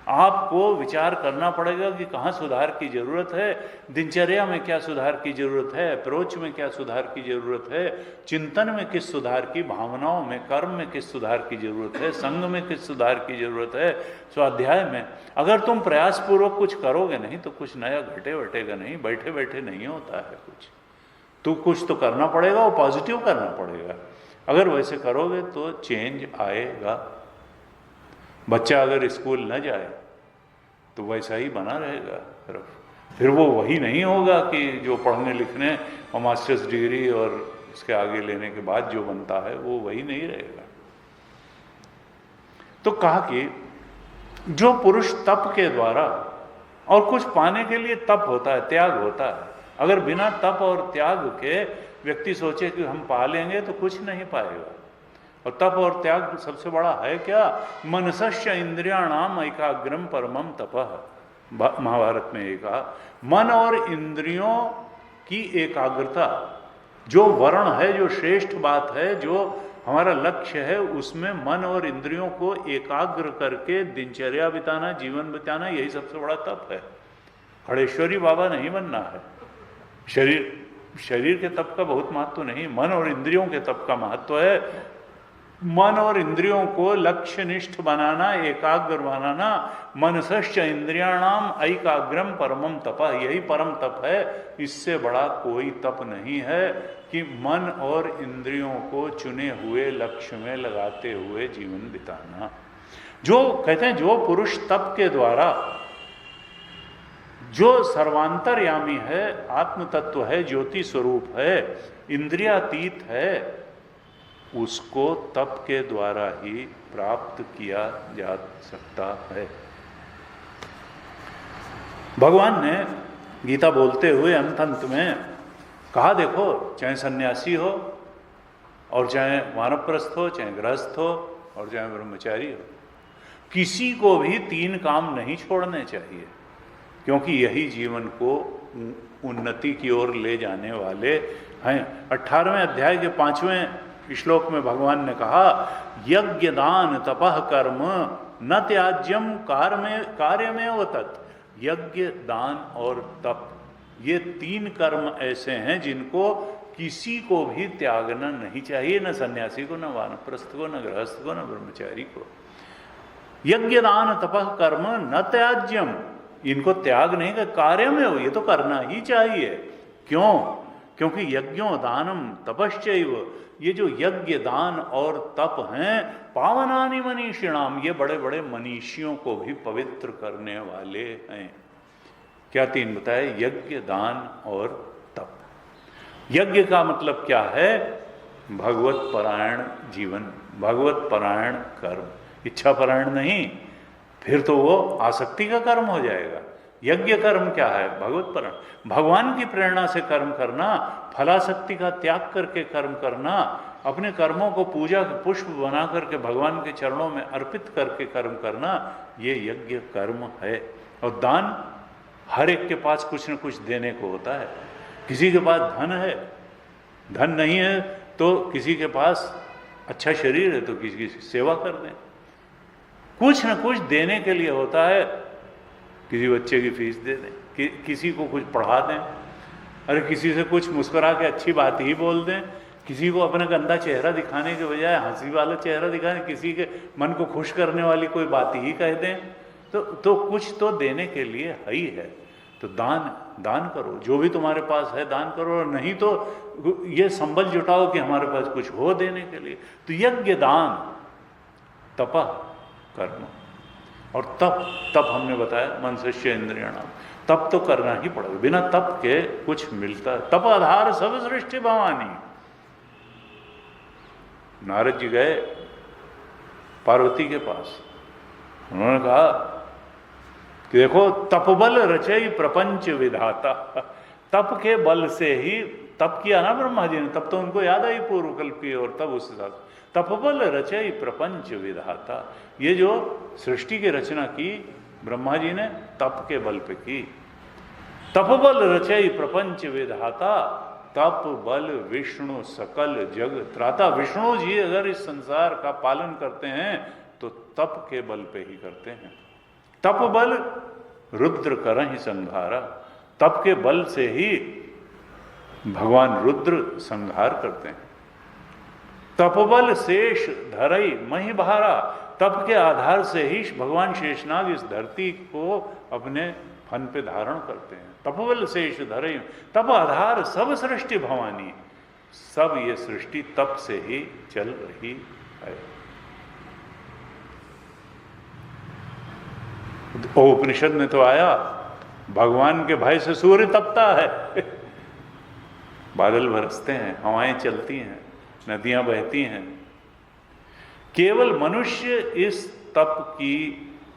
आपको विचार करना पड़ेगा कि कहाँ सुधार की जरूरत है, दिनचर्या में क्या सुधार की जरूरत है, अप्रोच में क्या सुधार की जरूरत है, चिंतन में किस सुधार की, भावनाओं में, कर्म में किस सुधार की जरूरत है, संग में किस सुधार की जरूरत है, स्वाध्याय में। अगर तुम प्रयासपूर्वक कुछ करोगे नहीं तो कुछ नया घटे बटेगा नहीं, बैठे बैठे नहीं होता है कुछ। तो कुछ तो करना पड़ेगा और पॉजिटिव करना पड़ेगा। अगर वैसे करोगे तो चेंज आएगा। बच्चा अगर स्कूल न जाए तो वैसा ही बना रहेगा, फिर वो वही नहीं होगा कि जो पढ़ने लिखने और मास्टर्स डिग्री और उसके आगे लेने के बाद जो बनता है वो वही नहीं रहेगा। तो कहा कि जो पुरुष तप के द्वारा, और कुछ पाने के लिए तप होता है, त्याग होता है। अगर बिना तप और त्याग के व्यक्ति सोचे कि हम पा लेंगे तो कुछ नहीं पाएगा। और तप और त्याग सबसे बड़ा है क्या? मनसस्य इंद्रियाणाम एकाग्रम परमम तपः। महाभारत में एक कहा, मन और इंद्रियों की एकाग्रता, जो वर्ण है, जो श्रेष्ठ बात है, जो हमारा लक्ष्य है, उसमें मन और इंद्रियों को एकाग्र करके दिनचर्या बिताना, जीवन बिताना, यही सबसे बड़ा तप है। खड़ेश्वरी बाबा नहीं बनना है। शरीर के तप का बहुत महत्व नहीं, मन और इंद्रियों के तप का महत्व है। मन और इंद्रियों को लक्ष्यनिष्ठ बनाना, एकाग्र बनाना। मनसश्च इंद्रियाणाम ऐकाग्रम परमम तपः, यही परम तप है। इससे बड़ा कोई तप नहीं है कि मन और इंद्रियों को चुने हुए लक्ष्य में लगाते हुए जीवन बिताना। जो कहते हैं जो पुरुष तप के द्वारा, जो सर्वांतरयामी है, आत्म तत्व है, ज्योति स्वरूप है, इंद्रियातीत है, उसको तप के द्वारा ही प्राप्त किया जा सकता है। भगवान ने गीता बोलते हुए अंत में कहा, देखो चाहे सन्यासी हो और चाहे वानप्रस्थ हो, चाहे गृहस्थ हो और चाहे ब्रह्मचारी हो, किसी को भी 3 काम नहीं छोड़ने चाहिए, क्योंकि यही जीवन को उन्नति की ओर ले जाने वाले हैं। 18वें अध्याय के 5वें श्लोक में भगवान ने कहा, यज्ञ दान तपः कर्म न त्याज्यम कार्य में वो तत्। यज्ञ, दान और तप, ये 3 कर्म ऐसे हैं जिनको किसी को भी त्यागना नहीं चाहिए, न सन्यासी को, न वानप्रस्थ को, न गृहस्थ को, न ब्रह्मचारी को। यज्ञ दान तपः कर्म न त्याज्यम, इनको त्याग नहीं कर, कार्य में हो, ये तो करना ही चाहिए। क्यों? क्योंकि यज्ञों दानम तपश्चैव, ये जो यज्ञ दान और तप हैं, पावनानि मनीषिणाम, ये बड़े बड़े मनीषियों को भी पवित्र करने वाले हैं। क्या 3 बताए? यज्ञ, दान और तप। यज्ञ का मतलब क्या है? भगवत परायण जीवन, भगवत परायण कर्म, इच्छा परायण नहीं, फिर तो वो आसक्ति का कर्म हो जाएगा। यज्ञ कर्म क्या है? भगवत परायण, भगवान की प्रेरणा से कर्म करना, फलासक्ति का त्याग करके कर्म करना, अपने कर्मों को पूजा के पुष्प बना करके भगवान के चरणों में अर्पित करके कर्म करना, ये यज्ञ कर्म है। और दान, हर एक के पास कुछ न कुछ देने को होता है। किसी के पास धन है, धन नहीं है तो किसी के पास अच्छा शरीर है तो किसी की सेवा कर दें, कुछ न कुछ देने के लिए होता है। किसी बच्चे की फीस दे दें, किसी को कुछ पढ़ा दें, अरे किसी से कुछ मुस्कुरा के अच्छी बात ही बोल दें, किसी को अपना गंदा चेहरा दिखाने के बजाय हंसी वाला चेहरा दिखाने, किसी के मन को खुश करने वाली कोई बात ही कह दें, तो कुछ तो देने के लिए है ही है। तो दान करो, जो भी तुम्हारे पास है दान करो, और नहीं तो ये संबल जुटाओ कि हमारे पास कुछ हो देने के लिए। तो यज्ञ, दान, तपः कर्म और तप हमने बताया मनसश्च इंद्रियाणाम, तप तो करना ही पड़ेगा, बिना तप के कुछ मिलता। तप आधार सब सृष्टि भवानी। नारद जी गए पार्वती के पास, उन्होंने कहा कि देखो तपबल रचई प्रपंच विधाता, तप के बल से ही तप किया ना ब्रह्मा जी ने, तब तो उनको याद आई पूर्व कल्प की, और तब उस हिसाब से तपबल रचई प्रपंच विधाता, ये जो सृष्टि की रचना की ब्रह्मा जी ने तप के बल पे की। तपबल रचई प्रपंच विधाता, तप बल विष्णु सकल जग त्राता। विष्णु जी अगर इस संसार का पालन करते हैं तो तप के बल पे ही करते हैं। तप बल रुद्र करहि संहारा, तप के बल से ही भगवान रुद्र संहार करते हैं। तपबल शेष धरई मही भारा, तप के आधार से ही भगवान शेषनाग इस धरती को अपने फन पे धारण करते हैं। तपबल शेष धरई, तप आधार सब सृष्टि भवानी, सब ये सृष्टि तप से ही चल रही है। उपनिषद में तो आया, भगवान के भय से सूर्य तपता है, बादल बरसते हैं, हवाएं चलती हैं, नदियां बहती हैं। केवल मनुष्य इस तप की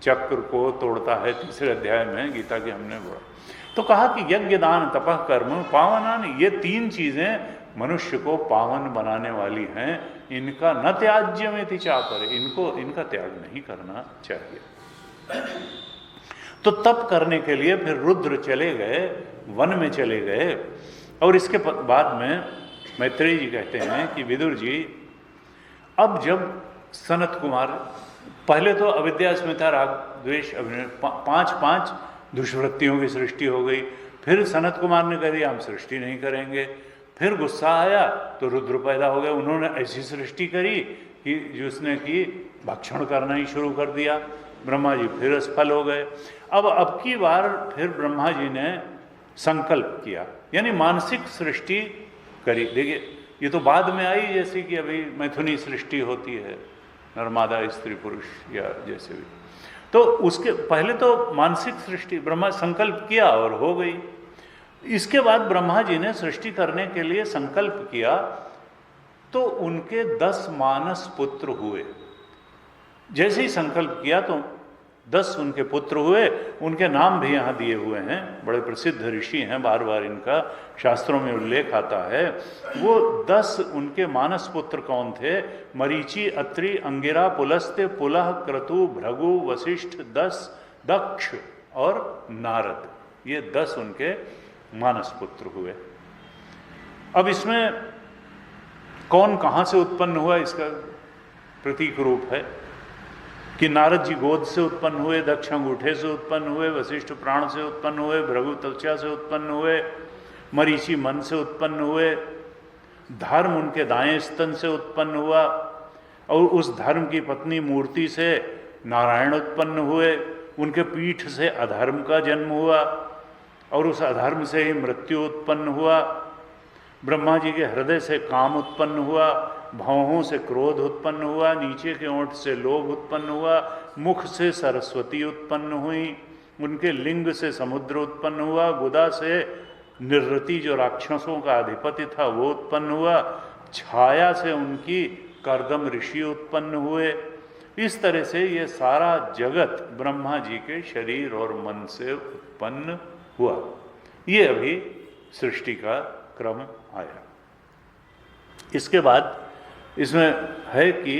चक्र को तोड़ता है। 3 अध्याय में गीता के हमने बोला तो कहा कि यज्ञ दान तपः कर्म पावनानि, ये 3 चीजें मनुष्य को पावन बनाने वाली हैं। इनका न त्याज्य में चापर, इनका त्याग नहीं करना चाहिए। तो तप करने के लिए फिर रुद्र चले गए, वन में चले गए। और इसके बाद में मैत्रेय जी कहते हैं कि विदुर जी, अब जब सनत कुमार, पहले तो अविद्या अस्मिता राग द्वेष अभिनिवेश 5 दुष्वृत्तियों की सृष्टि हो गई। फिर सनत कुमार ने कह दिया हम सृष्टि नहीं करेंगे। फिर गुस्सा आया तो रुद्र पैदा हो गए, उन्होंने ऐसी सृष्टि करी कि जिसने कि भक्षण करना ही शुरू कर दिया। ब्रह्मा जी फिर असफल हो गए। अब की बार फिर ब्रह्मा जी ने संकल्प किया, यानी मानसिक सृष्टि करी। देखिए ये तो बाद में आई, जैसे कि अभी मैथुनी सृष्टि होती है, नर्मदा स्त्री पुरुष या जैसे भी, तो उसके पहले तो मानसिक सृष्टि ब्रह्मा संकल्प किया और हो गई। इसके बाद ब्रह्मा जी ने सृष्टि करने के लिए संकल्प किया तो उनके 10 मानस पुत्र हुए। जैसे ही संकल्प किया तो 10 उनके पुत्र हुए। उनके नाम भी यहाँ दिए हुए हैं, बड़े प्रसिद्ध ऋषि हैं, बार बार इनका शास्त्रों में उल्लेख आता है। वो 10 उनके मानस पुत्र कौन थे? मरीचि, अत्रि, अंगिरा, पुलस्त्य, पुलह, क्रतु, भृगु, वशिष्ठ, दक्ष और नारद। ये 10 उनके मानस पुत्र हुए। अब इसमें कौन कहाँ से उत्पन्न हुआ इसका प्रतीक रूप है कि नारद जी गोद से उत्पन्न हुए, दक्ष अंगूठे से उत्पन्न हुए, वशिष्ठ प्राण से उत्पन्न हुए, भृगु त्वचा से उत्पन्न हुए, मरीचि मन से उत्पन्न हुए, धर्म उनके दाएं स्तन से उत्पन्न हुआ और उस धर्म की पत्नी मूर्ति से नारायण उत्पन्न हुए। उनके पीठ से अधर्म का जन्म हुआ और उस अधर्म से ही मृत्यु उत्पन्न हुआ। ब्रह्मा जी के हृदय से काम उत्पन्न हुआ, भौहों से क्रोध उत्पन्न हुआ, नीचे के ओंठ से लोभ उत्पन्न हुआ, मुख से सरस्वती उत्पन्न हुई, उनके लिंग से समुद्र उत्पन्न हुआ, गुदा से निरृति जो राक्षसों का अधिपति था वो उत्पन्न हुआ, छाया से उनकी कर्दम ऋषि उत्पन्न हुए। इस तरह से ये सारा जगत ब्रह्मा जी के शरीर और मन से उत्पन्न हुआ। ये अभी सृष्टि का क्रम आया। इसके बाद इसमें है कि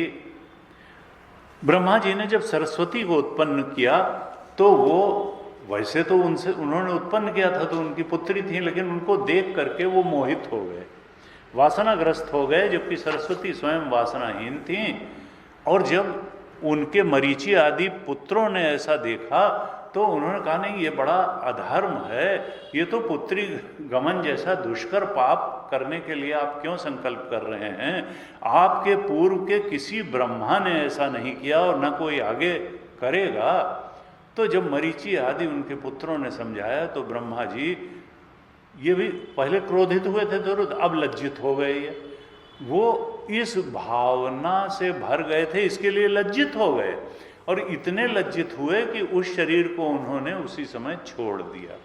ब्रह्मा जी ने जब सरस्वती को उत्पन्न किया तो वो वैसे तो उन्होंने उत्पन्न किया था तो उनकी पुत्री थी, लेकिन उनको देख करके वो मोहित हो गए, वासनाग्रस्त हो गए, जबकि सरस्वती स्वयं वासनाहीन थी। और जब उनके मरीचि आदि पुत्रों ने ऐसा देखा तो उन्होंने कहा नहीं, ये बड़ा अधर्म है, ये तो पुत्री गमन जैसा दुष्कर पाप करने के लिए आप क्यों संकल्प कर रहे हैं? आपके पूर्व के किसी ब्रह्मा ने ऐसा नहीं किया और न कोई आगे करेगा। तो जब मरीचि आदि उनके पुत्रों ने समझाया तो ब्रह्मा जी ये भी पहले क्रोधित हुए थे तो अब लज्जित हो गए। वो इस भावना से भर गए थे, इसके लिए लज्जित हो गए और इतने लज्जित हुए कि उस शरीर को उन्होंने उसी समय छोड़ दिया।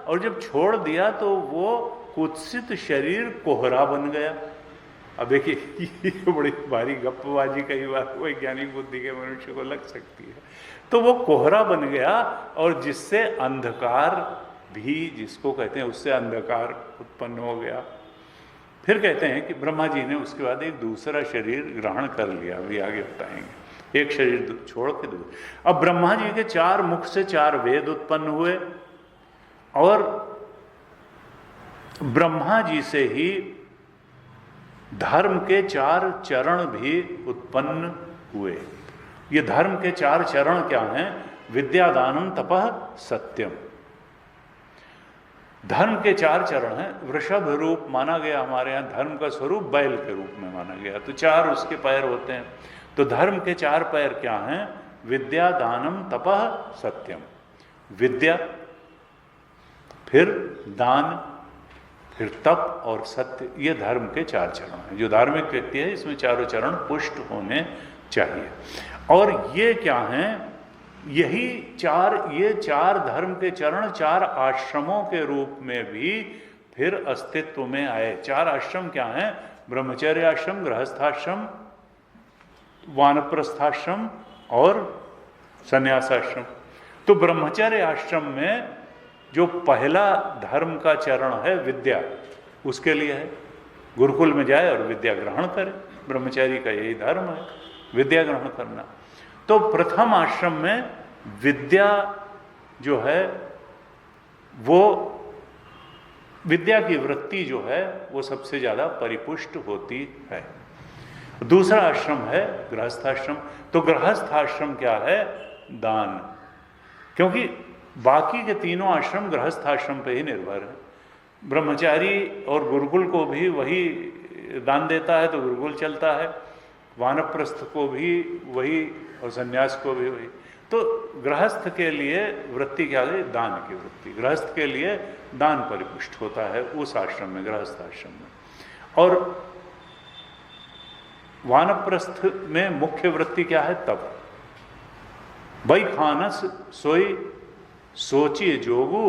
और जब छोड़ दिया तो वो कुत्सित शरीर कोहरा बन गया। अब देखिए ये बड़ी भारी गप्पबाजी कई बार वैज्ञानिक बुद्धि के मनुष्य को लग सकती है। तो वो कोहरा बन गया और जिससे अंधकार भी, जिसको कहते हैं, उससे अंधकार उत्पन्न हो गया। फिर कहते हैं कि ब्रह्मा जी ने उसके बाद एक दूसरा शरीर ग्रहण कर लिया, अभी आगे बताएंगे, एक शरीर छोड़ के दूसरा। अब ब्रह्मा जी के 4 मुख से 4 वेद उत्पन्न हुए और ब्रह्मा जी से ही धर्म के 4 चरण भी उत्पन्न हुए। ये धर्म के 4 चरण क्या हैं? विद्या, दानम, तपः, सत्यम। धर्म के 4 चरण हैं। वृषभ रूप माना गया, हमारे यहाँ धर्म का स्वरूप बैल के रूप में माना गया, तो 4 उसके पैर होते हैं। तो धर्म के 4 पैर क्या हैं? विद्या, दानम, तपः, सत्यम। विद्या, फिर दान, फिर तप और सत्य, ये धर्म के 4 चरण हैं। जो धार्मिक व्यक्ति है इसमें चारों चरण पुष्ट होने चाहिए। और ये क्या हैं? यही ये 4 धर्म के चरण 4 आश्रमों के रूप में भी फिर अस्तित्व में आए। 4 आश्रम क्या हैं? ब्रह्मचर्य आश्रम, गृहस्थाश्रम, वानप्रस्थाश्रम और संन्यासाश्रम। तो ब्रह्मचर्य आश्रम में जो पहला धर्म का चरण है विद्या, उसके लिए है गुरुकुल में जाए और विद्या ग्रहण करे। ब्रह्मचारी का यही धर्म है, विद्या ग्रहण करना। तो प्रथम आश्रम में विद्या जो है वो विद्या की वृत्ति जो है वो सबसे ज्यादा परिपुष्ट होती है। दूसरा आश्रम है गृहस्थाश्रम। तो गृहस्थाश्रम क्या है? दान। क्योंकि बाकी के तीनों आश्रम गृहस्थ आश्रम पे ही निर्भर है। ब्रह्मचारी और गुरुकुल को भी वही दान देता है तो गुरुकुल चलता है, वानप्रस्थ को भी वही और सन्यास को भी वही। तो गृहस्थ के लिए वृत्ति क्या है? दान की वृत्ति। गृहस्थ के लिए दान परिपुष्ट होता है उस आश्रम में, गृहस्थ आश्रम में। और वानप्रस्थ में मुख्य वृत्ति क्या है? तप। भाई खानस सोई सोचिए जोगु,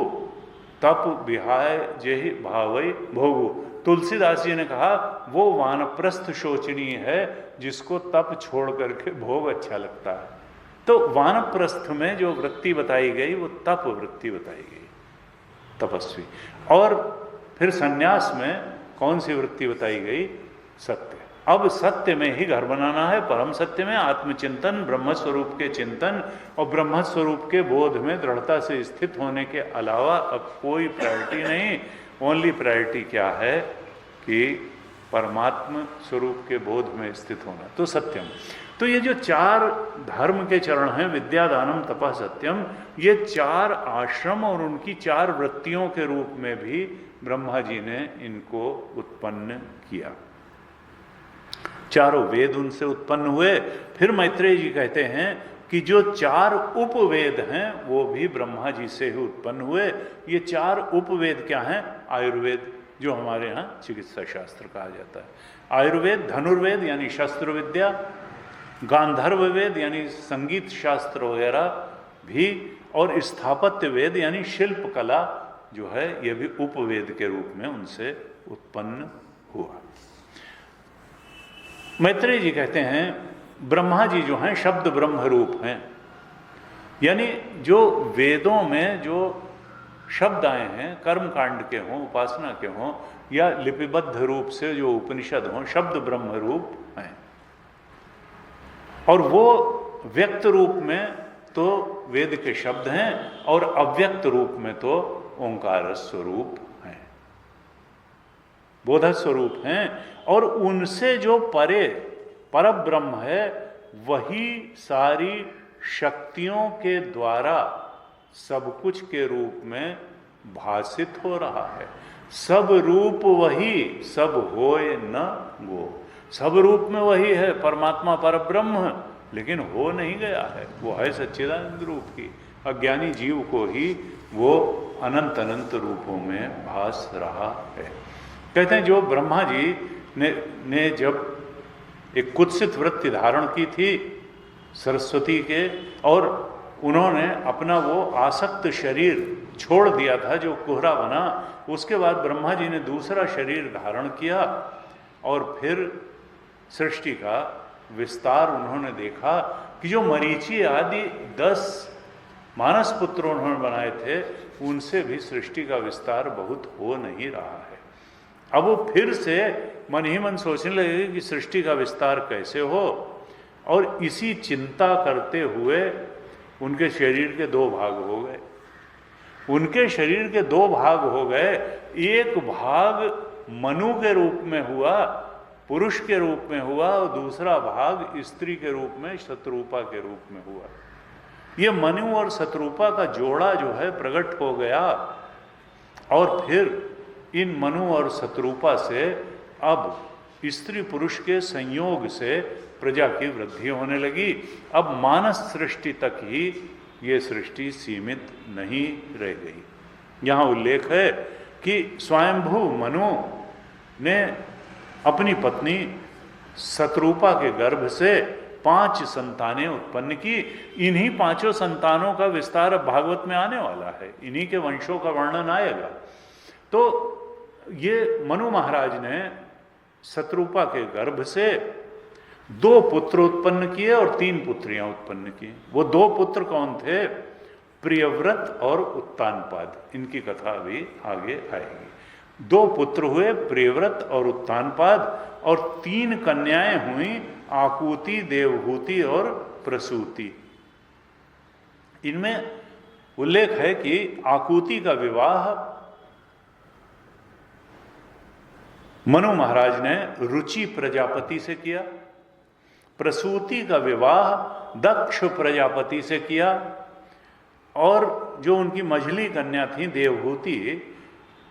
तप विहाय जेहि भावई भोगु। तुलसीदास जी ने कहा वो वानप्रस्थ शोचनीय है जिसको तप छोड़ करके भोग अच्छा लगता है। तो वानप्रस्थ में जो वृत्ति बताई गई वो तप वृत्ति बताई गई, तपस्वी। और फिर सन्यास में कौन सी वृत्ति बताई गई? सत्य। अब सत्य में ही घर बनाना है, परम सत्य में आत्मचिंतन, ब्रह्म स्वरूप के चिंतन और ब्रह्म स्वरूप के बोध में दृढ़ता से स्थित होने के अलावा अब कोई प्रायोरिटी नहीं। ओनली प्रायोरिटी क्या है कि परमात्म स्वरूप के बोध में स्थित होना, तो सत्यम। तो ये जो 4 धर्म के चरण हैं, विद्या दानम तपः सत्यम, ये 4 आश्रम और उनकी 4 वृत्तियों के रूप में भी ब्रह्मा जी ने इनको उत्पन्न किया। चारों वेद उनसे उत्पन्न हुए। फिर मैत्रेय जी कहते हैं कि जो 4 उपवेद हैं वो भी ब्रह्मा जी से ही उत्पन्न हुए। ये 4 उपवेद क्या हैं? आयुर्वेद, जो हमारे यहाँ चिकित्सा शास्त्र कहा जाता है। आयुर्वेद, धनुर्वेद यानी शस्त्र विद्या, गांधर्व वेद यानी संगीत शास्त्र वगैरह भी, और स्थापत्य वेद यानी शिल्प कला जो है ये भी उपवेद के रूप में उनसे उत्पन्न हुआ। मैत्रेय जी कहते हैं ब्रह्मा जी जो हैं शब्द ब्रह्म रूप हैं, यानी जो वेदों में जो शब्द आए हैं, कर्म कांड के हों, उपासना के हों, या लिपिबद्ध रूप से जो उपनिषद हों, शब्द ब्रह्म रूप हैं। और वो व्यक्त रूप में तो वेद के शब्द हैं और अव्यक्त रूप में तो ओंकार स्वरूप हैं, बोध स्वरूप हैं। और उनसे जो परे परब्रह्म है वही सारी शक्तियों के द्वारा सब कुछ के रूप में भासित हो रहा है। सब रूप वही, सब होए न गो। सब रूप में वही है परमात्मा परब्रह्म, लेकिन हो नहीं गया है, वो है सच्चिदानंद रूप की। अज्ञानी जीव को ही वो अनंत अनंत रूपों में भास रहा है। कहते हैं जो ब्रह्मा जी ने जब एक कुत्सित वृत्ति धारण की थी सरस्वती के, और उन्होंने अपना वो आसक्त शरीर छोड़ दिया था जो कुहरा बना, उसके बाद ब्रह्मा जी ने दूसरा शरीर धारण किया और फिर सृष्टि का विस्तार उन्होंने देखा कि जो मरीचि आदि 10 मानस पुत्र उन्होंने बनाए थे उनसे भी सृष्टि का विस्तार बहुत हो नहीं रहा है। अब वो फिर से मन ही मन सोचने लगे कि सृष्टि का विस्तार कैसे हो, और इसी चिंता करते हुए उनके शरीर के 2 भाग हो गए। उनके शरीर के 2 भाग हो गए, एक भाग मनु के रूप में हुआ, पुरुष के रूप में हुआ, और दूसरा भाग स्त्री के रूप में, शतरूपा के रूप में हुआ। ये मनु और शतरूपा का जोड़ा जो है प्रकट हो गया, और फिर इन मनु और शतरूपा से अब स्त्री पुरुष के संयोग से प्रजा की वृद्धि होने लगी। अब मानस सृष्टि तक ही ये सृष्टि सीमित नहीं रह गई। यहाँ उल्लेख है कि स्वयंभू मनु ने अपनी पत्नी शतरूपा के गर्भ से 5 संतानें उत्पन्न की। इन्हीं 5 संतानों का विस्तार अब भागवत में आने वाला है, इन्हीं के वंशों का वर्णन आएगा। तो ये मनु महाराज ने शतरूपा के गर्भ से 2 पुत्र उत्पन्न किए और 3 पुत्रियां उत्पन्न की। वो 2 पुत्र कौन थे? प्रियव्रत और उत्तानपाद। इनकी कथा भी आगे आएगी। 2 पुत्र हुए, प्रियव्रत और उत्तानपाद, और 3 कन्याएं हुई, आकुति, देवहूति और प्रसूति। इनमें उल्लेख है कि आकुति का विवाह मनु महाराज ने रुचि प्रजापति से किया, प्रसूति का विवाह दक्ष प्रजापति से किया, और जो उनकी मझली कन्या थी देवहूति,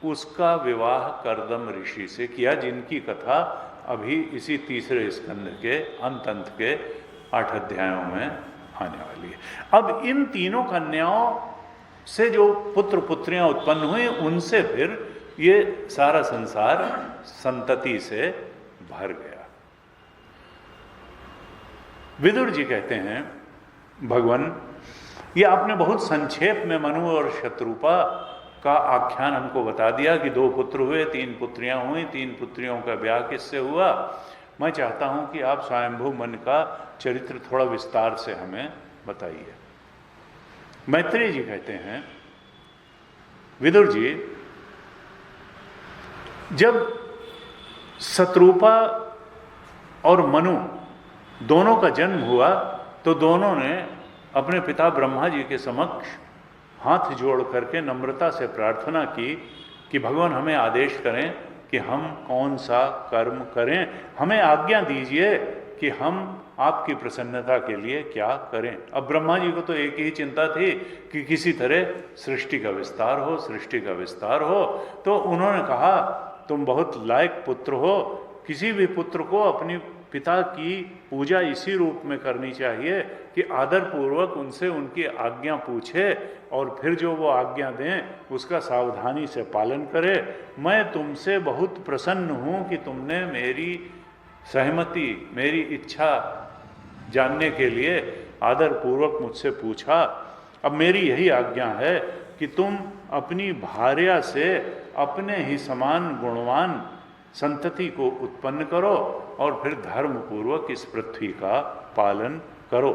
उसका विवाह कर्दम ऋषि से किया, जिनकी कथा अभी इसी तीसरे स्कंद के अंत के 8 अध्यायों में आने वाली है। अब इन तीनों कन्याओं से जो पुत्र पुत्रियां उत्पन्न हुई, उनसे फिर ये सारा संसार संतति से भर गया। विदुर जी कहते हैं, भगवान, ये आपने बहुत संक्षेप में मनु और शत्रुपा का आख्यान हमको बता दिया कि 2 पुत्र हुए, 3 पुत्रियां हुई, 3 पुत्रियों का ब्याह किससे हुआ। मैं चाहता हूं कि आप स्वयंभू मन का चरित्र थोड़ा विस्तार से हमें बताइए। मैत्रेय जी कहते हैं, विदुर जी, जब शत्रुपा और मनु दोनों का जन्म हुआ तो दोनों ने अपने पिता ब्रह्मा जी के समक्ष हाथ जोड़ करके नम्रता से प्रार्थना की कि भगवान हमें आदेश करें कि हम कौन सा कर्म करें, हमें आज्ञा दीजिए कि हम आपकी प्रसन्नता के लिए क्या करें। अब ब्रह्मा जी को तो एक ही चिंता थी कि किसी तरह सृष्टि का विस्तार हो, सृष्टि का विस्तार हो। तो उन्होंने कहा, तुम बहुत लायक पुत्र हो, किसी भी पुत्र को अपनी पिता की पूजा इसी रूप में करनी चाहिए कि आदर पूर्वक उनसे उनकी आज्ञा पूछे और फिर जो वो आज्ञा दें उसका सावधानी से पालन करे। मैं तुमसे बहुत प्रसन्न हूँ कि तुमने मेरी सहमति, मेरी इच्छा जानने के लिए आदर पूर्वक मुझसे पूछा। अब मेरी यही आज्ञा है कि तुम अपनी भार्या से अपने ही समान गुणवान संतति को उत्पन्न करो और फिर धर्म पूर्वक इस पृथ्वी का पालन करो।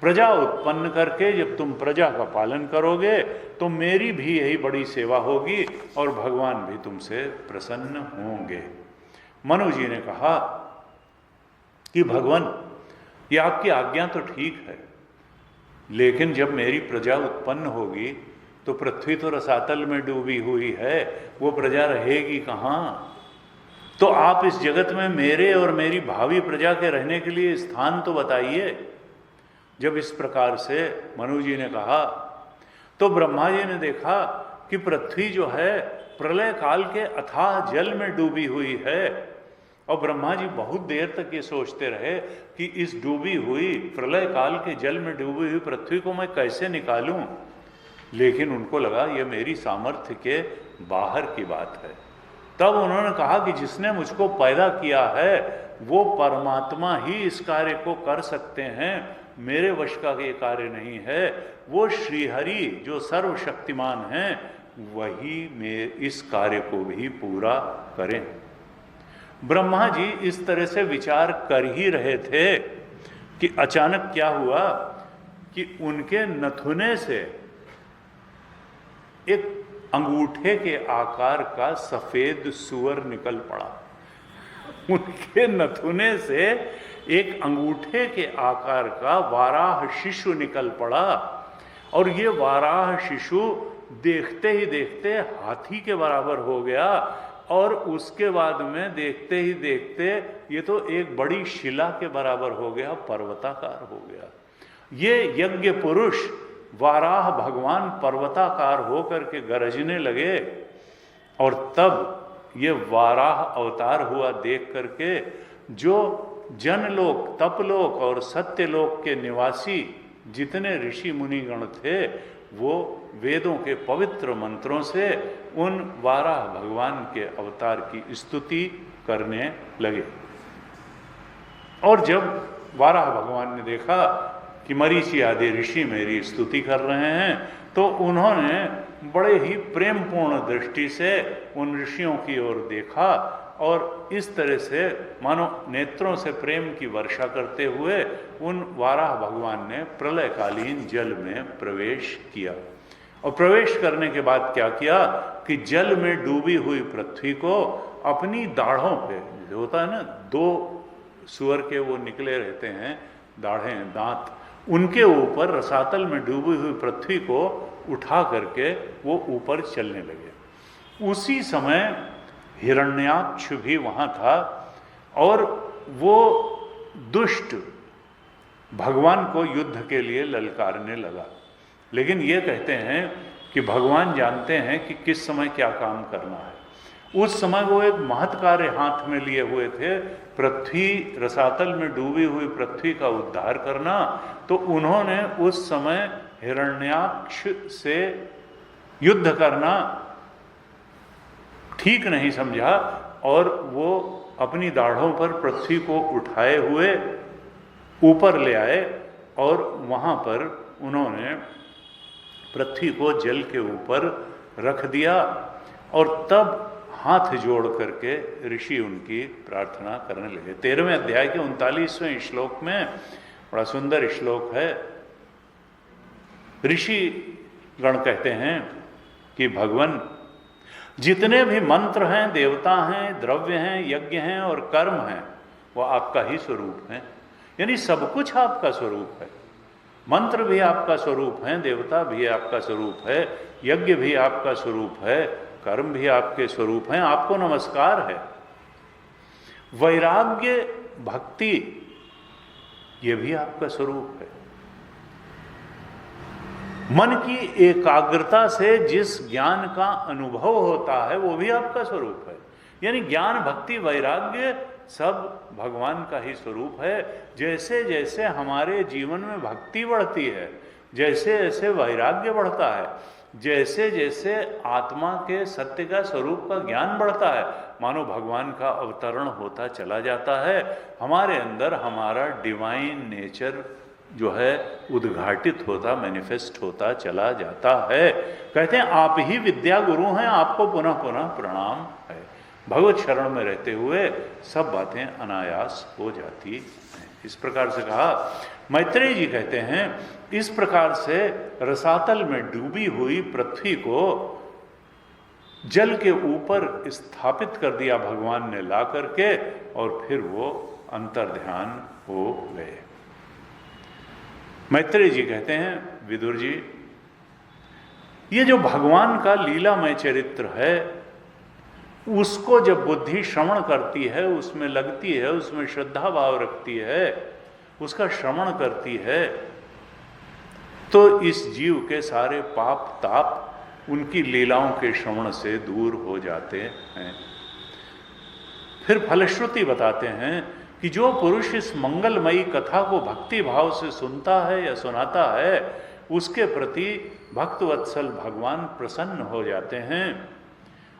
प्रजा उत्पन्न करके जब तुम प्रजा का पालन करोगे तो मेरी भी यही बड़ी सेवा होगी और भगवान भी तुमसे प्रसन्न होंगे। मनु जी ने कहा कि भगवान, ये आपकी आज्ञा तो ठीक है, लेकिन जब मेरी प्रजा उत्पन्न होगी तो पृथ्वी तो रसातल में डूबी हुई है, वो प्रजा रहेगी कहाँ? तो आप इस जगत में मेरे और मेरी भावी प्रजा के रहने के लिए स्थान तो बताइए। जब इस प्रकार से मनु जी ने कहा तो ब्रह्मा जी ने देखा कि पृथ्वी जो है प्रलय काल के अथाह जल में डूबी हुई है। और ब्रह्मा जी बहुत देर तक ये सोचते रहे कि इस डूबी हुई, प्रलय काल के जल में डूबी हुई पृथ्वी को मैं कैसे निकालूं। लेकिन उनको लगा ये मेरी सामर्थ्य के बाहर की बात है। तब उन्होंने कहा कि जिसने मुझको पैदा किया है वो परमात्मा ही इस कार्य को कर सकते हैं, मेरे वश का ये कार्य नहीं है। वो श्रीहरि जो सर्वशक्तिमान हैं वही इस कार्य को भी पूरा करें। ब्रह्मा जी इस तरह से विचार कर ही रहे थे कि अचानक क्या हुआ कि उनके नथुने से एक अंगूठे के आकार का सफेद सुअर निकल पड़ा। उनके नथुने से एक अंगूठे के आकार का वाराह शिशु निकल पड़ा और ये वाराह शिशु देखते ही देखते हाथी के बराबर हो गया और उसके बाद में देखते ही देखते ये तो एक बड़ी शिला के बराबर हो गया, पर्वताकार हो गया। ये यज्ञ पुरुष वाराह भगवान पर्वताकार होकर के गरजने लगे और तब ये वाराह अवतार हुआ देख करके जो जनलोक, तपलोक और सत्यलोक के निवासी जितने ऋषि मुनिगण थे वो वेदों के पवित्र मंत्रों से उन वाराह भगवान के अवतार की स्तुति करने लगे। और जब वाराह भगवान ने देखा कि मरीचि आदि ऋषि मेरी स्तुति कर रहे हैं तो उन्होंने बड़े ही प्रेमपूर्ण दृष्टि से उन ऋषियों की ओर देखा और इस तरह से मानो नेत्रों से प्रेम की वर्षा करते हुए उन वाराह भगवान ने प्रलयकालीन जल में प्रवेश किया। और प्रवेश करने के बाद क्या किया कि जल में डूबी हुई पृथ्वी को अपनी दाढ़ों पे, जो होता है ना, 2 सुअर के वो निकले रहते हैं दाढ़ें, दांत, उनके ऊपर रसातल में डूबी हुई पृथ्वी को उठा करके वो ऊपर चलने लगे। उसी समय हिरण्याक्ष भी वहां था और वो दुष्ट भगवान को युद्ध के लिए ललकारने लगा। लेकिन ये कहते हैं कि भगवान जानते हैं कि किस समय क्या काम करना है। उस समय वो एक महत् कार्य हाथ में लिए हुए थे, पृथ्वी, रसातल में डूबी हुई पृथ्वी का उद्धार करना। तो उन्होंने उस समय हिरण्याक्ष से युद्ध करना ठीक नहीं समझा और वो अपनी दाढ़ों पर पृथ्वी को उठाए हुए ऊपर ले आए और वहाँ पर उन्होंने पृथ्वी को जल के ऊपर रख दिया और तब हाथ जोड़ करके ऋषि उनकी प्रार्थना करने लगे। 13वें अध्याय के 39वें श्लोक में बड़ा सुंदर श्लोक है। ऋषि गण कहते हैं कि भगवान, जितने भी मंत्र हैं, देवता हैं, द्रव्य हैं, यज्ञ हैं और कर्म हैं, वो आपका ही स्वरूप है। यानी सब कुछ आपका स्वरूप है। मंत्र भी आपका स्वरूप है, देवता भी आपका स्वरूप है, यज्ञ भी आपका स्वरूप है, कर्म भी आपके स्वरूप हैं, आपको नमस्कार है। वैराग्य, भक्ति, ये भी आपका स्वरूप है। मन की एकाग्रता से जिस ज्ञान का अनुभव होता है वो भी आपका स्वरूप है। यानी ज्ञान, भक्ति, वैराग्य सब भगवान का ही स्वरूप है। जैसे जैसे हमारे जीवन में भक्ति बढ़ती है, जैसे जैसे वैराग्य बढ़ता है, जैसे जैसे आत्मा के सत्य का स्वरूप का ज्ञान बढ़ता है, मानो भगवान का अवतरण होता चला जाता है। हमारे अंदर हमारा डिवाइन नेचर जो है उद्घाटित होता, मैनिफेस्ट होता चला जाता है। कहते हैं आप ही विद्या गुरु हैं, आपको पुनः पुनः प्रणाम है। भगवत शरण में रहते हुए सब बातें अनायास हो जाती हैं। इस प्रकार से कहा। मैत्रेय जी कहते हैं इस प्रकार से रसातल में डूबी हुई पृथ्वी को जल के ऊपर स्थापित कर दिया भगवान ने ला करके, और फिर वो अंतर्ध्यान हो गए। मैत्रेय जी कहते हैं, विदुर जी, ये जो भगवान का लीलामय चरित्र है, उसको जब बुद्धि श्रवण करती है, उसमें लगती है, उसमें श्रद्धा भाव रखती है, उसका श्रवण करती है, तो इस जीव के सारे पाप ताप उनकी लीलाओं के श्रवण से दूर हो जाते हैं। फिर फलश्रुति बताते हैं कि जो पुरुष इस मंगलमयी कथा को भक्ति भाव से सुनता है या सुनाता है, उसके प्रति भक्तवत्सल भगवान प्रसन्न हो जाते हैं।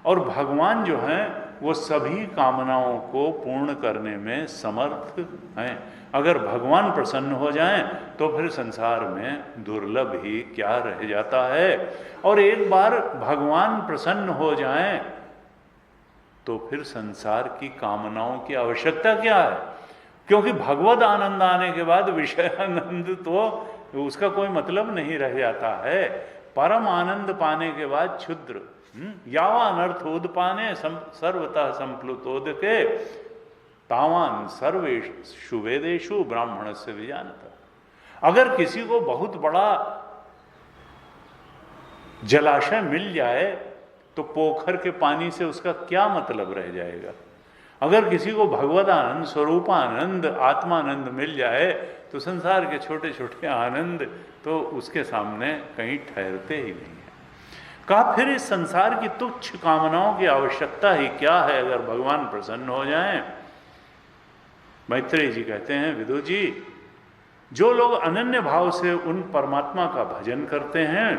और भगवान जो हैं वो सभी कामनाओं को पूर्ण करने में समर्थ हैं। अगर भगवान प्रसन्न हो जाएं तो फिर संसार में दुर्लभ ही क्या रह जाता है। और एक बार भगवान प्रसन्न हो जाएं तो फिर संसार की कामनाओं की आवश्यकता क्या है, क्योंकि भगवद आनंद आने के बाद विषय आनंद तो उसका कोई मतलब नहीं रह जाता है। परम आनंद पाने के बाद क्षुद्र यावा अनर्थोदपाने सर्वतः संप्लुतोदके तावान सर्वेषु वेदेषु ब्राह्मण से विजानता। अगर किसी को बहुत बड़ा जलाशय मिल जाए तो पोखर के पानी से उसका क्या मतलब रह जाएगा। अगर किसी को भगवद आनंद, स्वरूपानंद, आत्मानंद मिल जाए तो संसार के छोटे छोटे आनंद तो उसके सामने कहीं ठहरते ही नहीं है। कहा फिर इस संसार की तुच्छ कामनाओं की आवश्यकता ही क्या है अगर भगवान प्रसन्न हो जाएं। मैत्रेय जी कहते हैं, विदुर जी, जो लोग अनन्य भाव से उन परमात्मा का भजन करते हैं,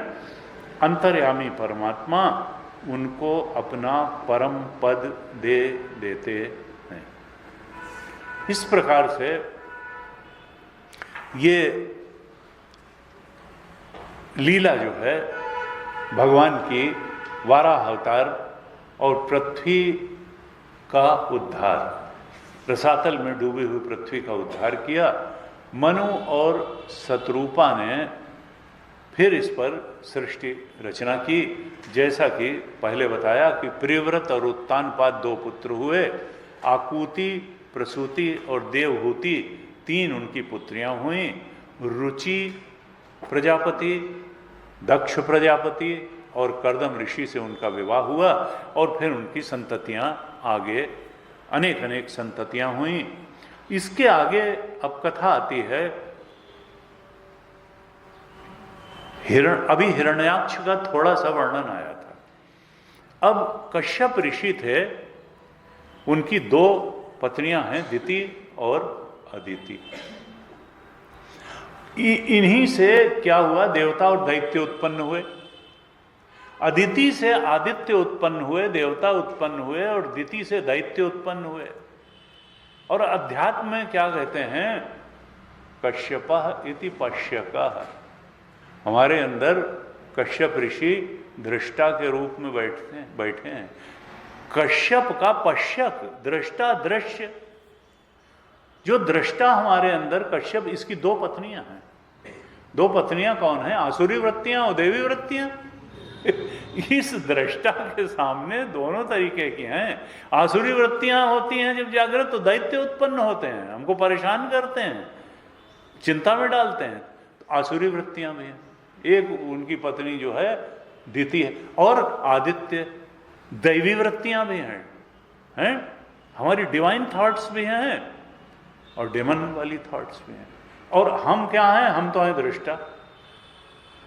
अंतर्यामी परमात्मा उनको अपना परम पद दे देते हैं। इस प्रकार से ये लीला जो है भगवान की वाराह अवतार और पृथ्वी का उद्धार, रसातल में डूबी हुई पृथ्वी का उद्धार किया। मनु और शतरूपा ने फिर इस पर सृष्टि रचना की। जैसा कि पहले बताया कि प्रियव्रत और उत्तानपाद दो पुत्र हुए, आकुति, प्रसूति और देवहूति तीन उनकी पुत्रियां हुई। रुचि प्रजापति, दक्ष प्रजापति और कर्दम ऋषि से उनका विवाह हुआ और फिर उनकी संततियां आगे अनेक अनेक संततियां हुई। इसके आगे अब कथा आती है अभी हिरण्याक्ष का थोड़ा सा वर्णन आया था। अब कश्यप ऋषि थे, उनकी दो पत्नियां हैं, दिति और अदिति। इन्हीं से क्या हुआ, देवता और दैत्य उत्पन्न हुए। अदिति से आदित्य उत्पन्न हुए, देवता उत्पन्न हुए, और दिति से दैत्य उत्पन्न हुए। और अध्यात्म में क्या कहते हैं, कश्यपः इति पश्यकः। हमारे अंदर कश्यप ऋषि दृष्टा के रूप में बैठे हैं। कश्यप का पश्यक, दृष्टा, दृश्य। जो दृष्टा हमारे अंदर कश्यप, इसकी दो पत्नियां हैं। दो पत्नियां कौन है, आसुरी वृत्तियां और देवी वृत्तियां। इस दृष्टा के सामने दोनों तरीके की हैं। आसुरी वृत्तियां होती हैं जब जागृत, तो दैत्य उत्पन्न होते हैं, हमको परेशान करते हैं, चिंता में डालते हैं। आसुरी वृत्तियां भी हैं। एक उनकी पत्नी जो है दिति है, और आदित्य दैवी वृत्तियां भी हैं, हमारी डिवाइन थॉट्स भी हैं और डेमन वाली थॉट्स भी हैं। और हम क्या हैं, हम तो हैं दृष्टा।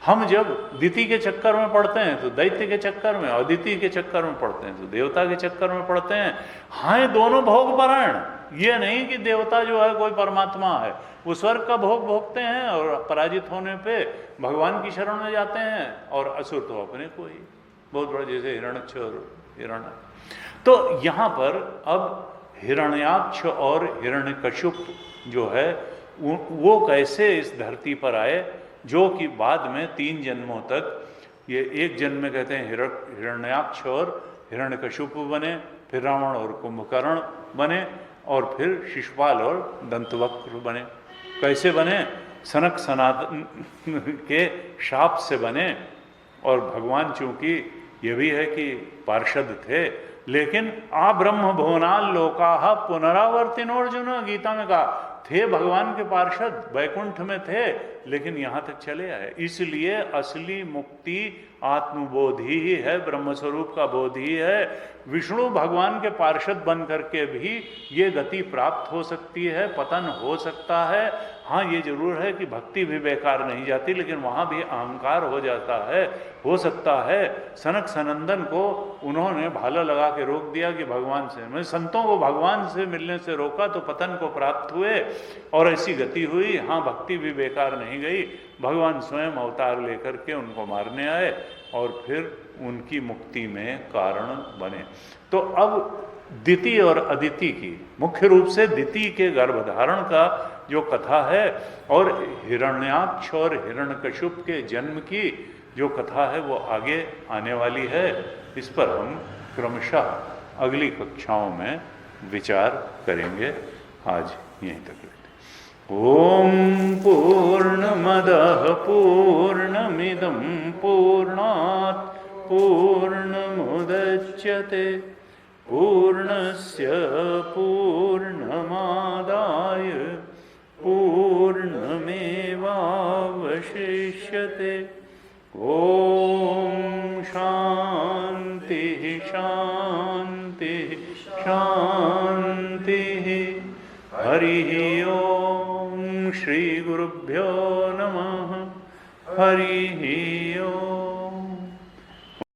हम जब दिति के चक्कर में पड़ते हैं तो दैत्य के चक्कर में, अदिति के चक्कर में पड़ते हैं तो देवता के चक्कर में पड़ते हैं। हाँ, दोनों भोगपरायण। ये नहीं कि देवता जो है कोई परमात्मा है, वो स्वर्ग का भोग भोगते हैं और पराजित होने पे भगवान की शरण में जाते हैं, और असुर तो अपने को ही बहुत बड़ा, जैसे हिरण्यक्ष और हिरण्य। तो यहाँ पर अब हिरण्याक्ष और हिरण्यकश्यप जो है वो कैसे इस धरती पर आए, जो कि बाद में 3 जन्मों तक, ये एक जन्म में कहते हैं हिरण्याक्ष और हिरण्यकश्यप बने, फिर रावण और कुंभकर्ण बने, और फिर शिशुपाल और दंतवक्र बने। कैसे बने, सनक सनातन के शाप से बने। और भगवान चूंकि ये भी है कि पार्षद थे, लेकिन आ ब्रह्म भुवनाल लोकाः पुनरावर्तिनो अर्जुन, गीता में कहा थे भगवान के पार्षद, वैकुंठ में थे, लेकिन यहां तक चले आए। इसलिए असली मुक्ति आत्मबोध ही है, ब्रह्मस्वरूप का बोध ही है। विष्णु भगवान के पार्षद बन करके भी ये गति प्राप्त हो सकती है, पतन हो सकता है। हाँ, ये जरूर है कि भक्ति भी बेकार नहीं जाती, लेकिन वहाँ भी अहंकार हो जाता है। हो सकता है सनक सनंदन को उन्होंने भाला लगा के रोक दिया कि भगवान से, मैं संतों को भगवान से मिलने से रोका तो पतन को प्राप्त हुए, और ऐसी गति हुई। हाँ, भक्ति भी बेकार नहीं गई, भगवान स्वयं अवतार लेकर के उनको मारने आए और फिर उनकी मुक्ति में कारण बने। तो अब दिति और अदिति की, मुख्य रूप से दिति के गर्भधारण का जो कथा है, और हिरण्याक्ष और हिरण्यकश्यप के जन्म की जो कथा है, वो आगे आने वाली है। इस पर हम क्रमशः अगली कक्षाओं में विचार करेंगे। आज यहीं तक लेते। ओम पूर्णमदः पूर्णमिदं पूर्णात् पूर्णमुदच्यते पूर्णस्य पूर्णमादाय पूर्णमेवावशिष्यते। ओम शांति शांति शांति। हरि ओम। श्री गुरुभ्यो नमः। हरि ओम।